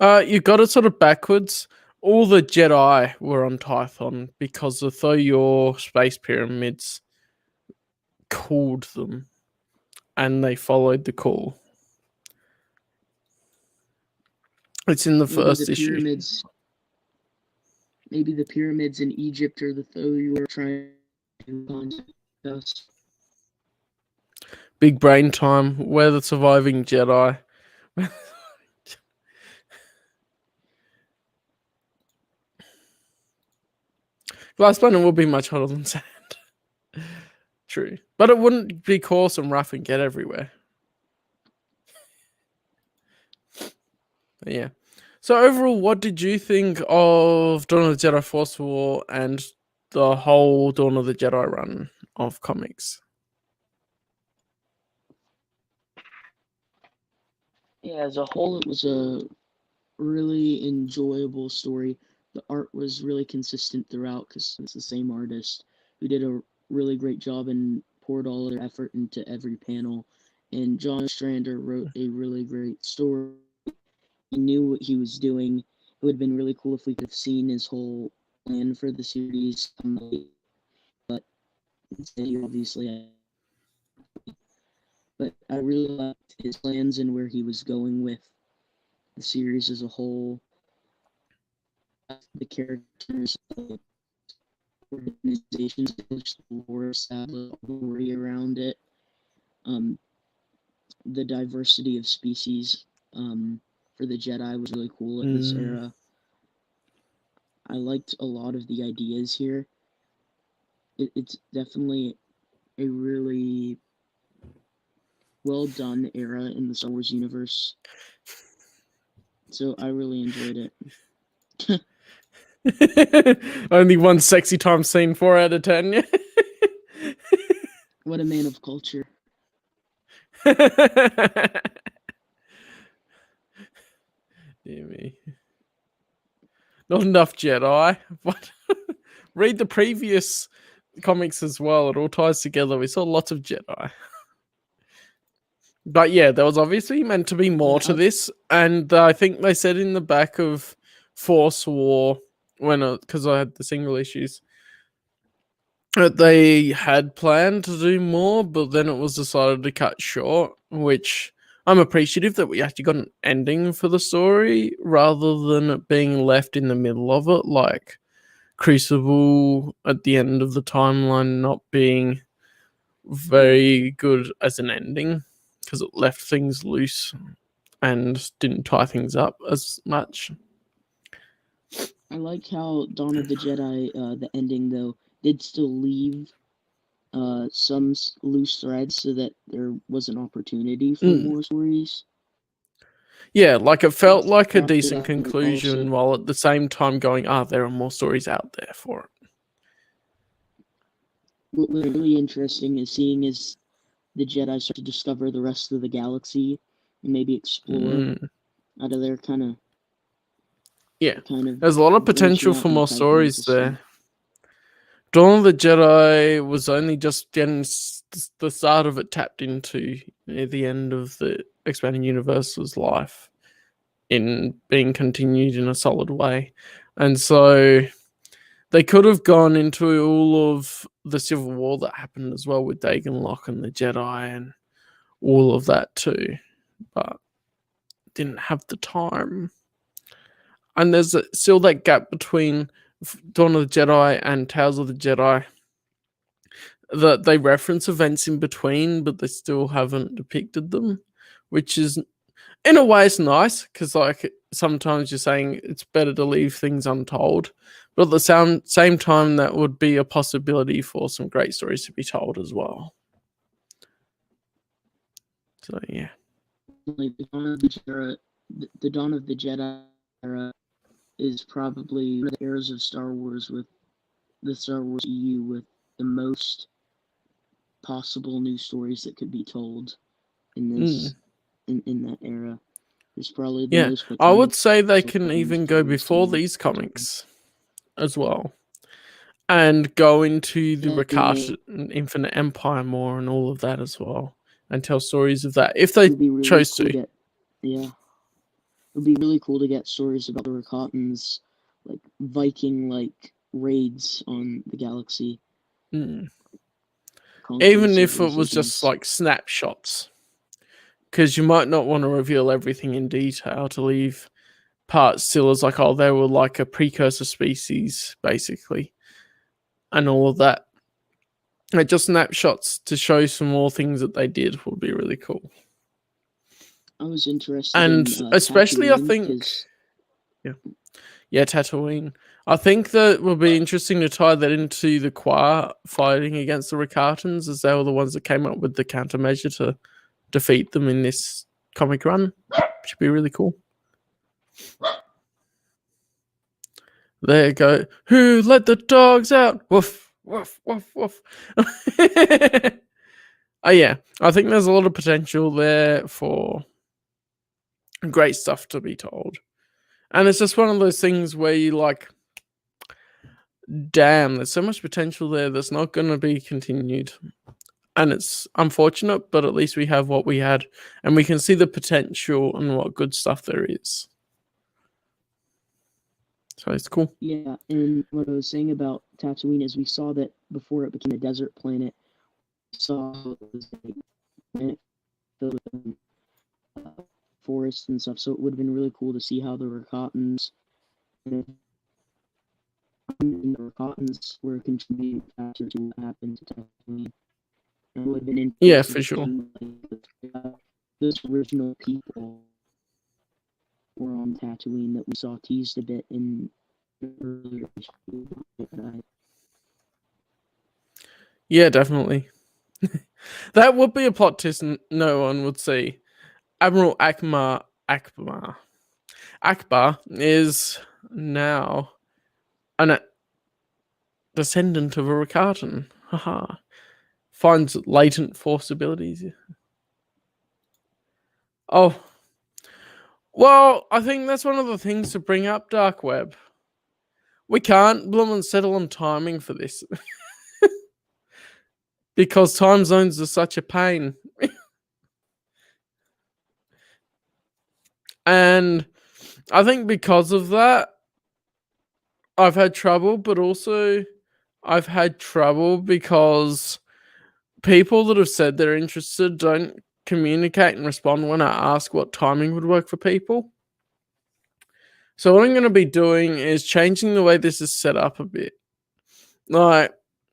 You got it sort of backwards. All the Jedi were on Tython because the Thoyor space pyramids called them, and they followed the call. It's in the first issue. Maybe the pyramids in Egypt or the Thoyor trying to contact us. Big brain time. We're the surviving Jedi. Glass planet would be much hotter than sand. True. But it wouldn't be coarse and rough and get everywhere. But yeah. So overall, what did you think of Dawn of the Jedi Force War and the whole Dawn of the Jedi run of comics? Yeah, as a whole, it was a really enjoyable story. The art was really consistent throughout because it's the same artist who did a really great job and poured all their effort into every panel. And John Strander wrote a really great story. He knew what he was doing. It would have been really cool if we could have seen his whole plan for the series, but instead he obviously. But I really liked his plans and where he was going with the series as a whole. The characters, the organizations, the lore, story around it, the diversity of species for the Jedi was really cool at this era. I liked a lot of the ideas here. It's definitely a really well done era in the Star Wars universe. So I really enjoyed it. Only one sexy time scene, 4 out of 10. Yeah. What a man of culture. Dear me. Not enough Jedi, but read the previous comics as well. It all ties together. We saw lots of Jedi. But yeah, there was obviously meant to be more to this. And I think they said in the back of Force War, because I had the single issues, that they had planned to do more, but then it was decided to cut short, which I'm appreciative that we actually got an ending for the story rather than it being left in the middle of it, like Crucible at the end of the timeline not being very good as an ending because it left things loose and didn't tie things up as much. I like how Dawn of the Jedi, the ending though, did still leave some loose threads so that there was an opportunity for more stories. Yeah, like it felt like a decent conclusion while at the same time going, there are more stories out there for it. What was really interesting is seeing as the Jedi start to discover the rest of the galaxy and maybe explore out of their kind of. Yeah, there's a lot of potential for more stories there. Dawn of the Jedi was only just getting the start of it tapped into near the end of the Expanded Universe's life in being continued in a solid way. And so they could have gone into all of the Civil War that happened as well with Dagon Lock and the Jedi and all of that too, but didn't have the time. And there's still that gap between Dawn of the Jedi and Tales of the Jedi that they reference events in between, but they still haven't depicted them, which is, in a way, it's nice because like sometimes you're saying it's better to leave things untold, but at the same time, that would be a possibility for some great stories to be told as well. So yeah, Like the Dawn of the Jedi, the Dawn of the Jedi era is probably one of the eras of Star Wars with the Star Wars EU with the most possible new stories that could be told in this in that era. It's probably the most I would potential say they can for even go stories before to these comics as well, and go into the Yeah, Rakata Infinite Empire more and all of that as well, and tell stories of that if they It would be really chose cool to. get, yeah, it would be really cool to get stories about the Rakatans, like Viking-like raids on the galaxy. Mm. conquering Even if it was civilizations. just like snapshots, because you might not want to reveal everything in detail to leave parts still as like, oh, they were like a precursor species, basically, and all of that. Like just snapshots to show some more things that they did would be really cool. I was interested And in especially, I Tatooine, think, 'cause- yeah, Tatooine. I think that would be interesting to tie that into the Qua fighting against the Rakatans, as they were the ones that came up with the countermeasure to defeat them in this comic run. Should be really cool. There you go. Who let the dogs out? Woof, woof, woof, woof. Oh yeah, I think there's a lot of potential there for great stuff to be told. And it's just one of those things where you like, damn, there's so much potential there that's not going to be continued. And it's unfortunate, but at least we have what we had, and we can see the potential and what good stuff there is. So it's cool. Yeah, and what I was saying about Tatooine is we saw that before it became a desert planet, we saw it was a planet filled with forests and stuff, so it would have been really cool to see how the Rakatans and the Rakatans were contributing factor to what happened to Tatooine. And it would have been interesting Yeah, for sure. like, those original people were on Tatooine that we saw teased a bit in earlier Jedi. Yeah, definitely. That would be a plot twist no one would see. Admiral Akbar is now a descendant of a Rakatan. Haha. Finds latent force abilities. Oh. Well, I think that's one of the things to bring up, Dark Web. We can't bloom and settle on timing for this. Because time zones are such a pain. And I think because of that, I've had trouble, but also I've had trouble because people that have said they're interested don't communicate and respond when I ask what timing would work for people. So what I'm going to be doing is changing the way this is set up a bit. Like,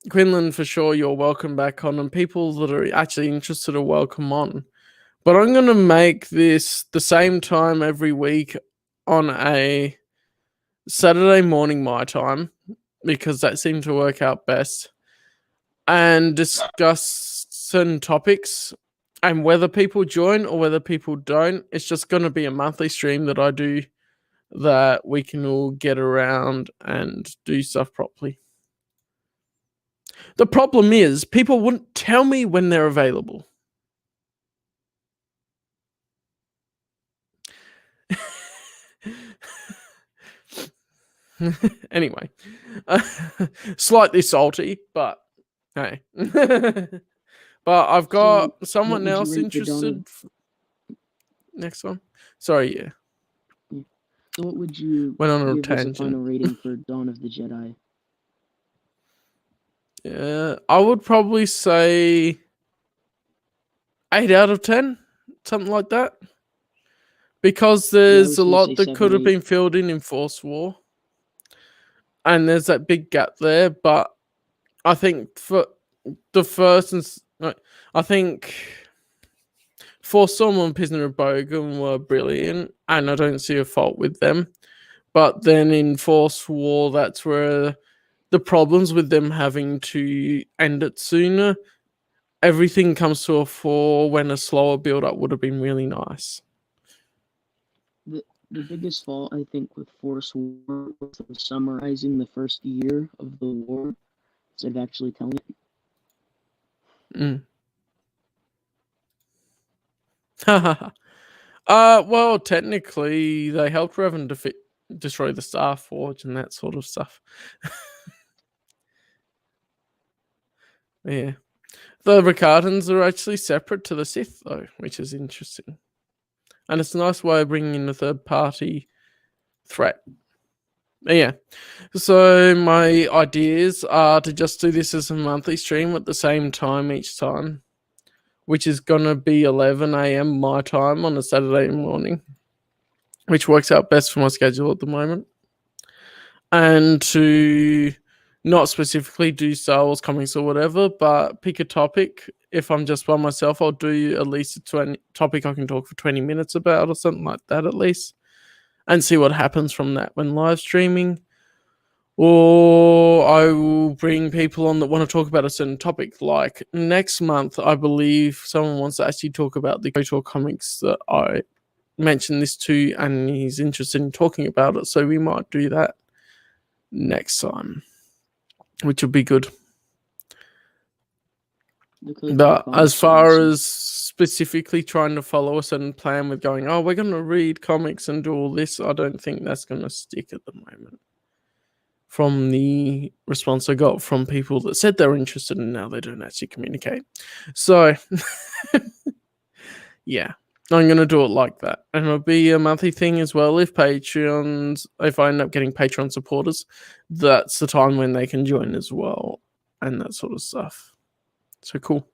Quinlan, for sure, you're welcome back on, and people that are actually interested are welcome on. But I'm going to make this the same time every week on a Saturday morning my time, because that seemed to work out best, and discuss certain topics. And whether people join or whether people don't, it's just going to be a monthly stream that I do that we can all get around and do stuff properly. The problem is people wouldn't tell me when they're available. Anyway, Slightly salty, but hey. But I've got what someone would you else rate the Dawn interested. Next one. Sorry, yeah. So what would you Went on a give as a tangent. final rating for Dawn of the Jedi? Yeah, I would probably say 8 out of 10, something like that. Because there's was a gonna lot say that 7, could have 8. been filled in Force War. And there's that big gap there. But I think for the first I think Force Storm and Prisoner of Bogan were brilliant, and I don't see a fault with them. But then in Force War, that's where the problems with them having to end it sooner, everything comes to a fore when a slower build-up would have been really nice. The biggest fault, I think, with Force War was summarizing the first year of the war instead of actually telling it. Well, technically, they helped Revan destroy the Star Forge and that sort of stuff. Yeah. The Ricardans are actually separate to the Sith, though, which is interesting. And it's a nice way of bringing in a third-party threat. Yeah. So my ideas are to just do this as a monthly stream at the same time each time, which is going to be 11 a.m. my time on a Saturday morning, which works out best for my schedule at the moment. And to not specifically do Star Wars comics or whatever, but pick a topic. If I'm just by myself, I'll do at least a topic I can talk for 20 minutes about or something like that at least, and see what happens from that when live streaming. Or I will bring people on that want to talk about a certain topic. Like next month, I believe someone wants to actually talk about the KOTOR comics that I mentioned this to, and he's interested in talking about it. So we might do that next time, which would be good. But as far as specifically trying to follow a certain plan with going, oh, we're going to read comics and do all this, I don't think that's going to stick at the moment. From the response I got from people that said they're interested and now they don't actually communicate. So, yeah, I'm going to do it like that. And it'll be a monthly thing as well. If I end up getting Patreon supporters, that's the time when they can join as well and that sort of stuff. So cool.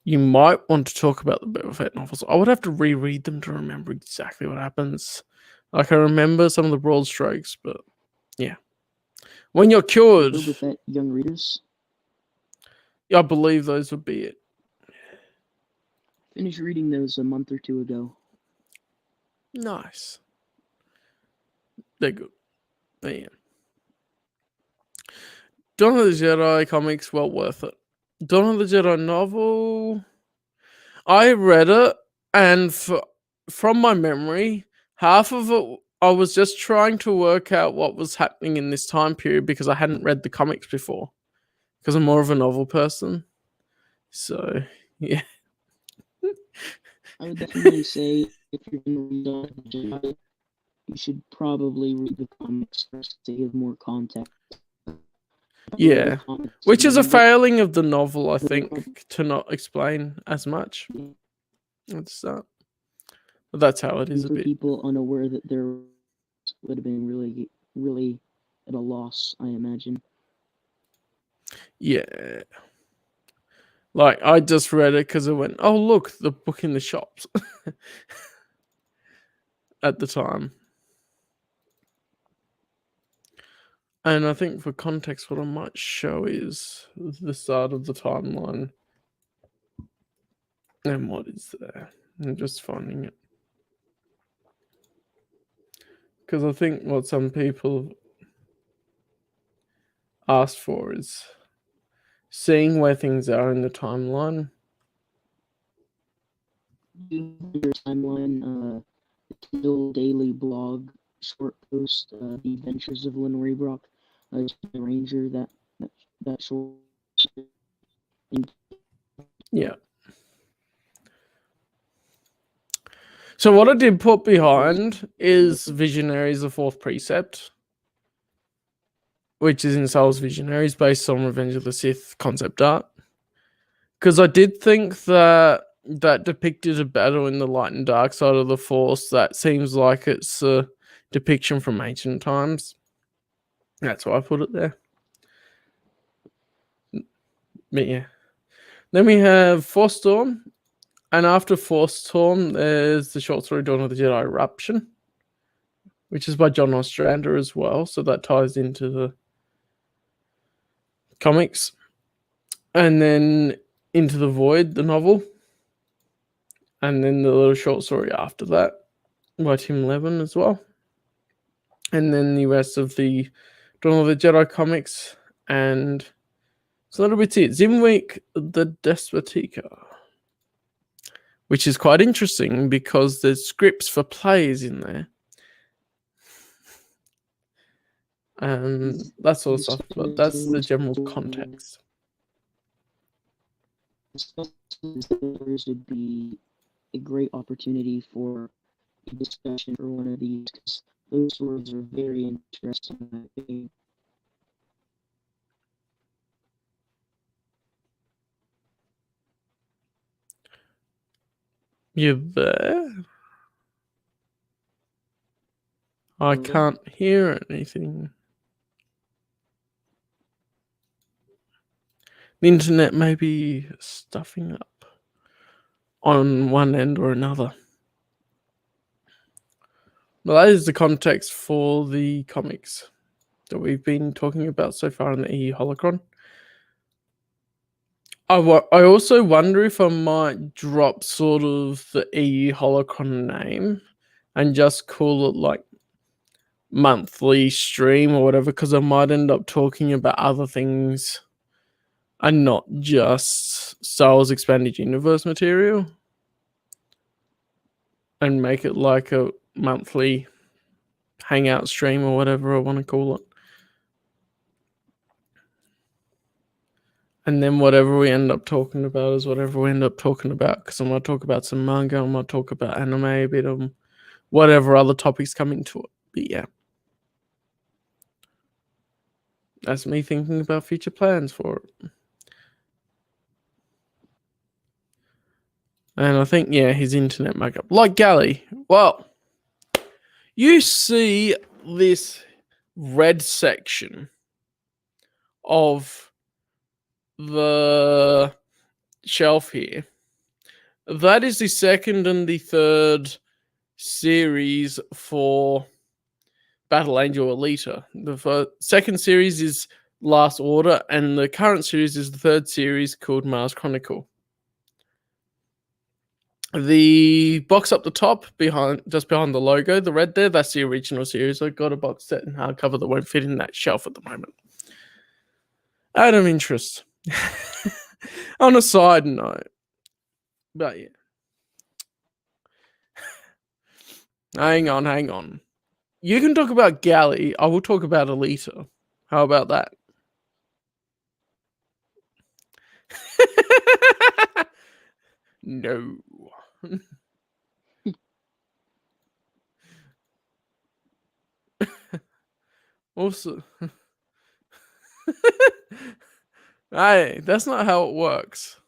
You might want to talk about the Boba Fett novels. I would have to reread them to remember exactly what happens. Like, I remember some of the broad strokes, but yeah. When you're cured... Boba Fett young readers? I believe those would be it. Finished reading those a month or two ago. Nice. They're good. Yeah. Dawn of the Jedi comics, well worth it. Dawn of the Jedi novel... I read it, and from my memory... half of it, I was just trying to work out what was happening in this time period because I hadn't read the comics before. Because I'm more of a novel person. So, yeah. I would definitely say if you're going to read Jedi, you should probably read the comics first to give more context. Yeah. Which is a failing of the novel, I think, to not explain as much. That's that. But that's how it is a for bit. people unaware that there would have been really, really at a loss, I imagine. Yeah. Like, I just read it because I went, oh, look, the book in the shops. At the time. And I think for context, what I might show is the start of the timeline. And what is there? I'm just finding it. Because I think what some people asked for is seeing where things are in the timeline. Your timeline, the daily blog short post, The Adventures of Lynn Raybrock, the Ranger, that short. Yeah. So what I did put behind is Visionaries, the Fourth Precept. which is in Star Wars Visionaries, based on Revenge of the Sith concept art. Because I did think that depicted a battle in the light and dark side of the Force that seems like it's a depiction from ancient times. That's why I put it there. But yeah. Then we have Force Storm. And after Force Storm, there's the short story Dawn of the Jedi Eruption, which is by John Ostrander as well. So that ties into the comics. And then Into the Void, the novel. And then the little short story after that by Tim Levin as well. And then the rest of the Dawn of the Jedi comics. And so that'll be it. Zimweek, the Despotica. Which is quite interesting because there's scripts for plays in there. And that sort of stuff. But that's the general context. This would be a great opportunity for a discussion for one of these, because those stories are very interesting, I think. You there? I can't hear anything. The internet may be stuffing up on one end or another. But that is the context for the comics that we've been talking about so far in the EU Holocron. I also wonder if I might drop sort of the EU Holocron name and just call it like monthly stream or whatever, because I might end up talking about other things and not just Star Wars Expanded Universe material, and make it like a monthly hangout stream or whatever I want to call it. And then whatever we end up talking about is whatever we end up talking about, because I might talk about some manga, I might talk about anime a bit, of whatever other topics come into it. But yeah, that's me thinking about future plans for it. And I think, yeah, his internet might up. Like Galley. Well, you see this red section of the shelf here. That is the second and the third series for Battle Angel Alita. The second series is Last Order, and the current series is the third series called Mars Chronicle. The box up the top, just behind the logo, the red there, that's the original series. I got a box set and hardcover that won't fit in that shelf at the moment. Out of interest. On a side note. But yeah. Hang on. You can talk about Galley. I will talk about Alita. How about that? No. Also, hey, that's not how it works.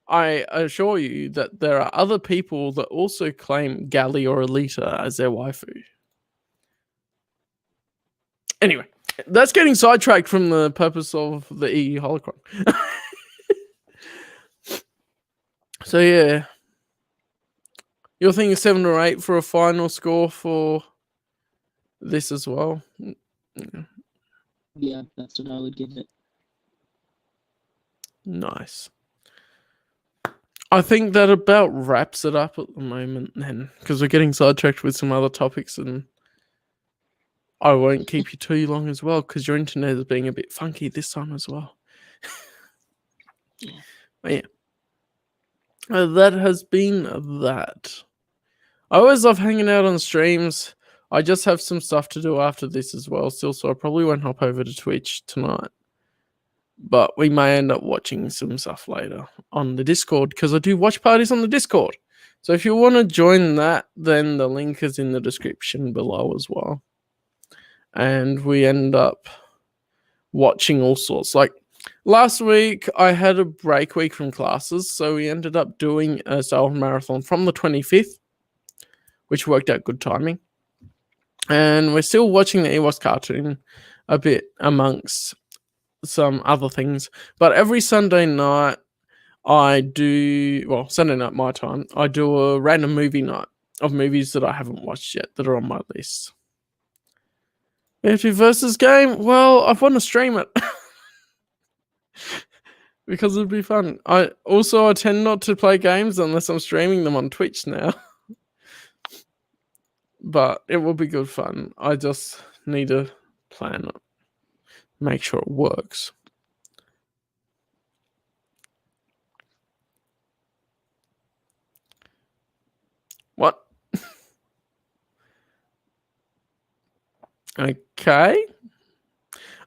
I assure you that there are other people that also claim Galley or Alita as their waifu. Anyway, that's getting sidetracked from the purpose of the EU Holocron. So yeah, you're thinking 7 or 8 for a final score for this as well? Yeah, that's what I would give it. Nice. I think that about wraps it up at the moment then, because we're getting sidetracked with some other topics, and I won't keep you too long as well, because your internet is being a bit funky this time as well. Yeah. But yeah. That has been that. I always love hanging out on streams. I just have some stuff to do after this as well still, so I probably won't hop over to Twitch tonight. But we may end up watching some stuff later on the Discord, because I do watch parties on the Discord. So if you want to join that, then the link is in the description below as well. And we end up watching all sorts. Like last week, I had a break week from classes, so we ended up doing a Star Wars marathon from the 25th, which worked out good timing. And we're still watching the Ewoks cartoon a bit amongst some other things. But every Sunday night, Sunday night my time, I do a random movie night of movies that I haven't watched yet that are on my list. BFG versus game, well, I want to stream it. Because it'd be fun. I tend not to play games unless I'm streaming them on Twitch now. But it will be good fun. I just need to plan it. Make sure it works. What? Okay.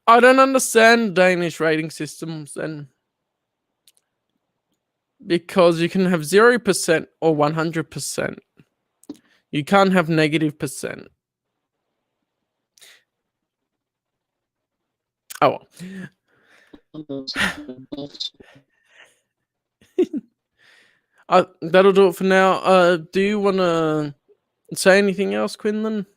I don't understand Danish rating systems then. Because you can have 0% or 100%. You can't have -%. Oh well. That'll do it for now. Do you want to say anything else, Quinlan?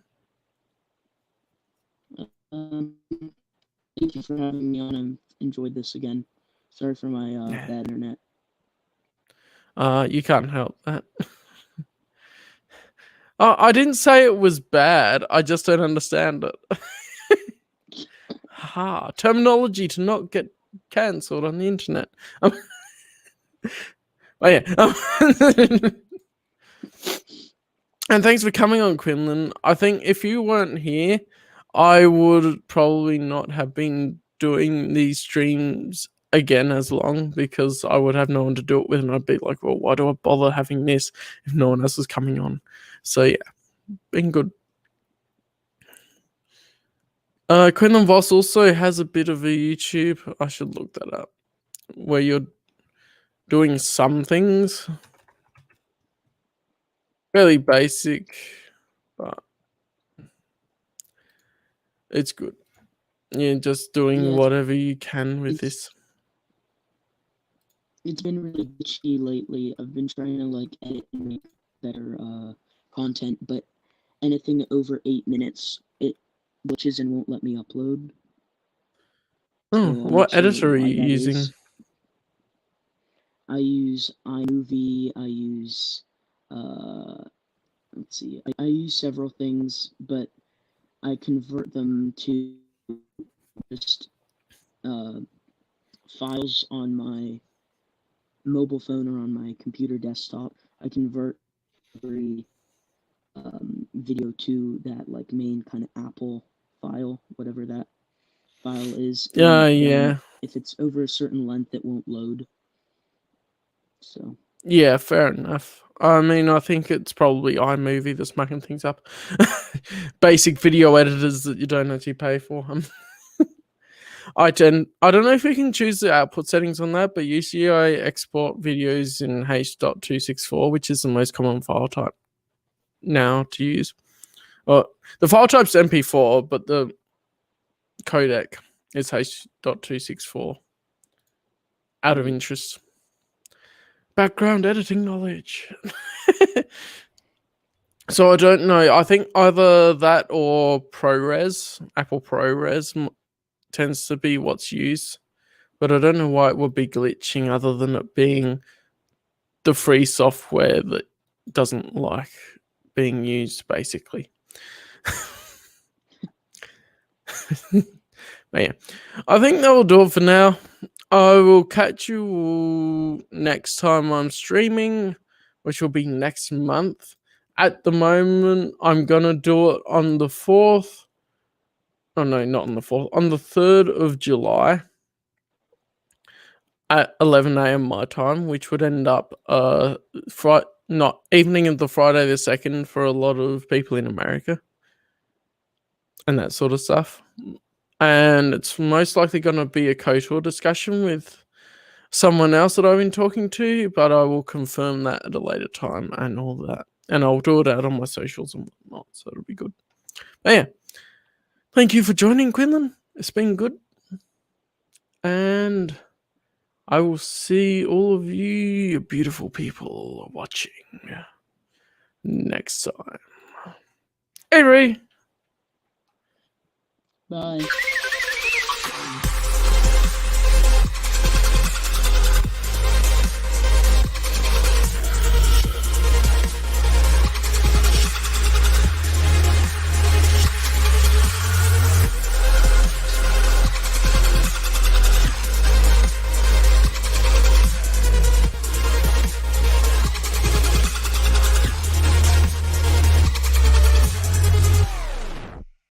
Thank you for having me on. I've enjoyed this again. Sorry for my bad internet. You can't help that. I didn't say it was bad. I just don't understand it. Terminology to not get cancelled on the internet. Oh yeah. And thanks for coming on, Quinlan. I think if you weren't here, I would probably not have been doing these streams again as long because I would have no one to do it with, and I'd be like, well, why do I bother having this if no one else is coming on? So yeah, been good. Quinlan Voss also has a bit of a YouTube. I should look that up. Where you're doing some things. Fairly basic, but it's good. You're just doing whatever you can with this. It's been really glitchy lately. I've been trying to edit and make better content, but anything over 8 minutes, it glitches and won't let me upload. Oh, so what editor are you using? I use iMovie. I use let's see. I use several things, but I convert them to just files on my mobile phone or on my computer desktop. I convert every video to that main kind of Apple file, whatever that file is. Yeah. If it's over a certain length, it won't load. So. Yeah, fair enough. I mean, I think it's probably iMovie that's mucking things up. Basic video editors that you don't actually pay for. I don't know if you can choose the output settings on that, but usually I export videos in H.264, which is the most common file type now to use. Well, the file type's MP4, but the codec is H.264. Out of interest. Background editing knowledge. So I don't know. I think either that or ProRes, Apple ProRes tends to be what's used. But I don't know why it would be glitching other than it being the free software that doesn't like being used, basically. But yeah, I think that will do it for now. I will catch you next time I'm streaming, which will be next month. At the moment, I'm going to do it on the 4th. Oh, no, not on the 4th. On the 3rd of July at 11 a.m. my time, which would end up not evening of the Friday the 2nd for a lot of people in America. And that sort of stuff. And it's most likely going to be a KOTOR discussion with someone else that I've been talking to, but I will confirm that at a later time and all that. And I'll do it out on my socials and whatnot, so it'll be good. But yeah, thank you for joining, Quinlan. It's been good. And I will see all of you beautiful people watching next time. Avery! Bye.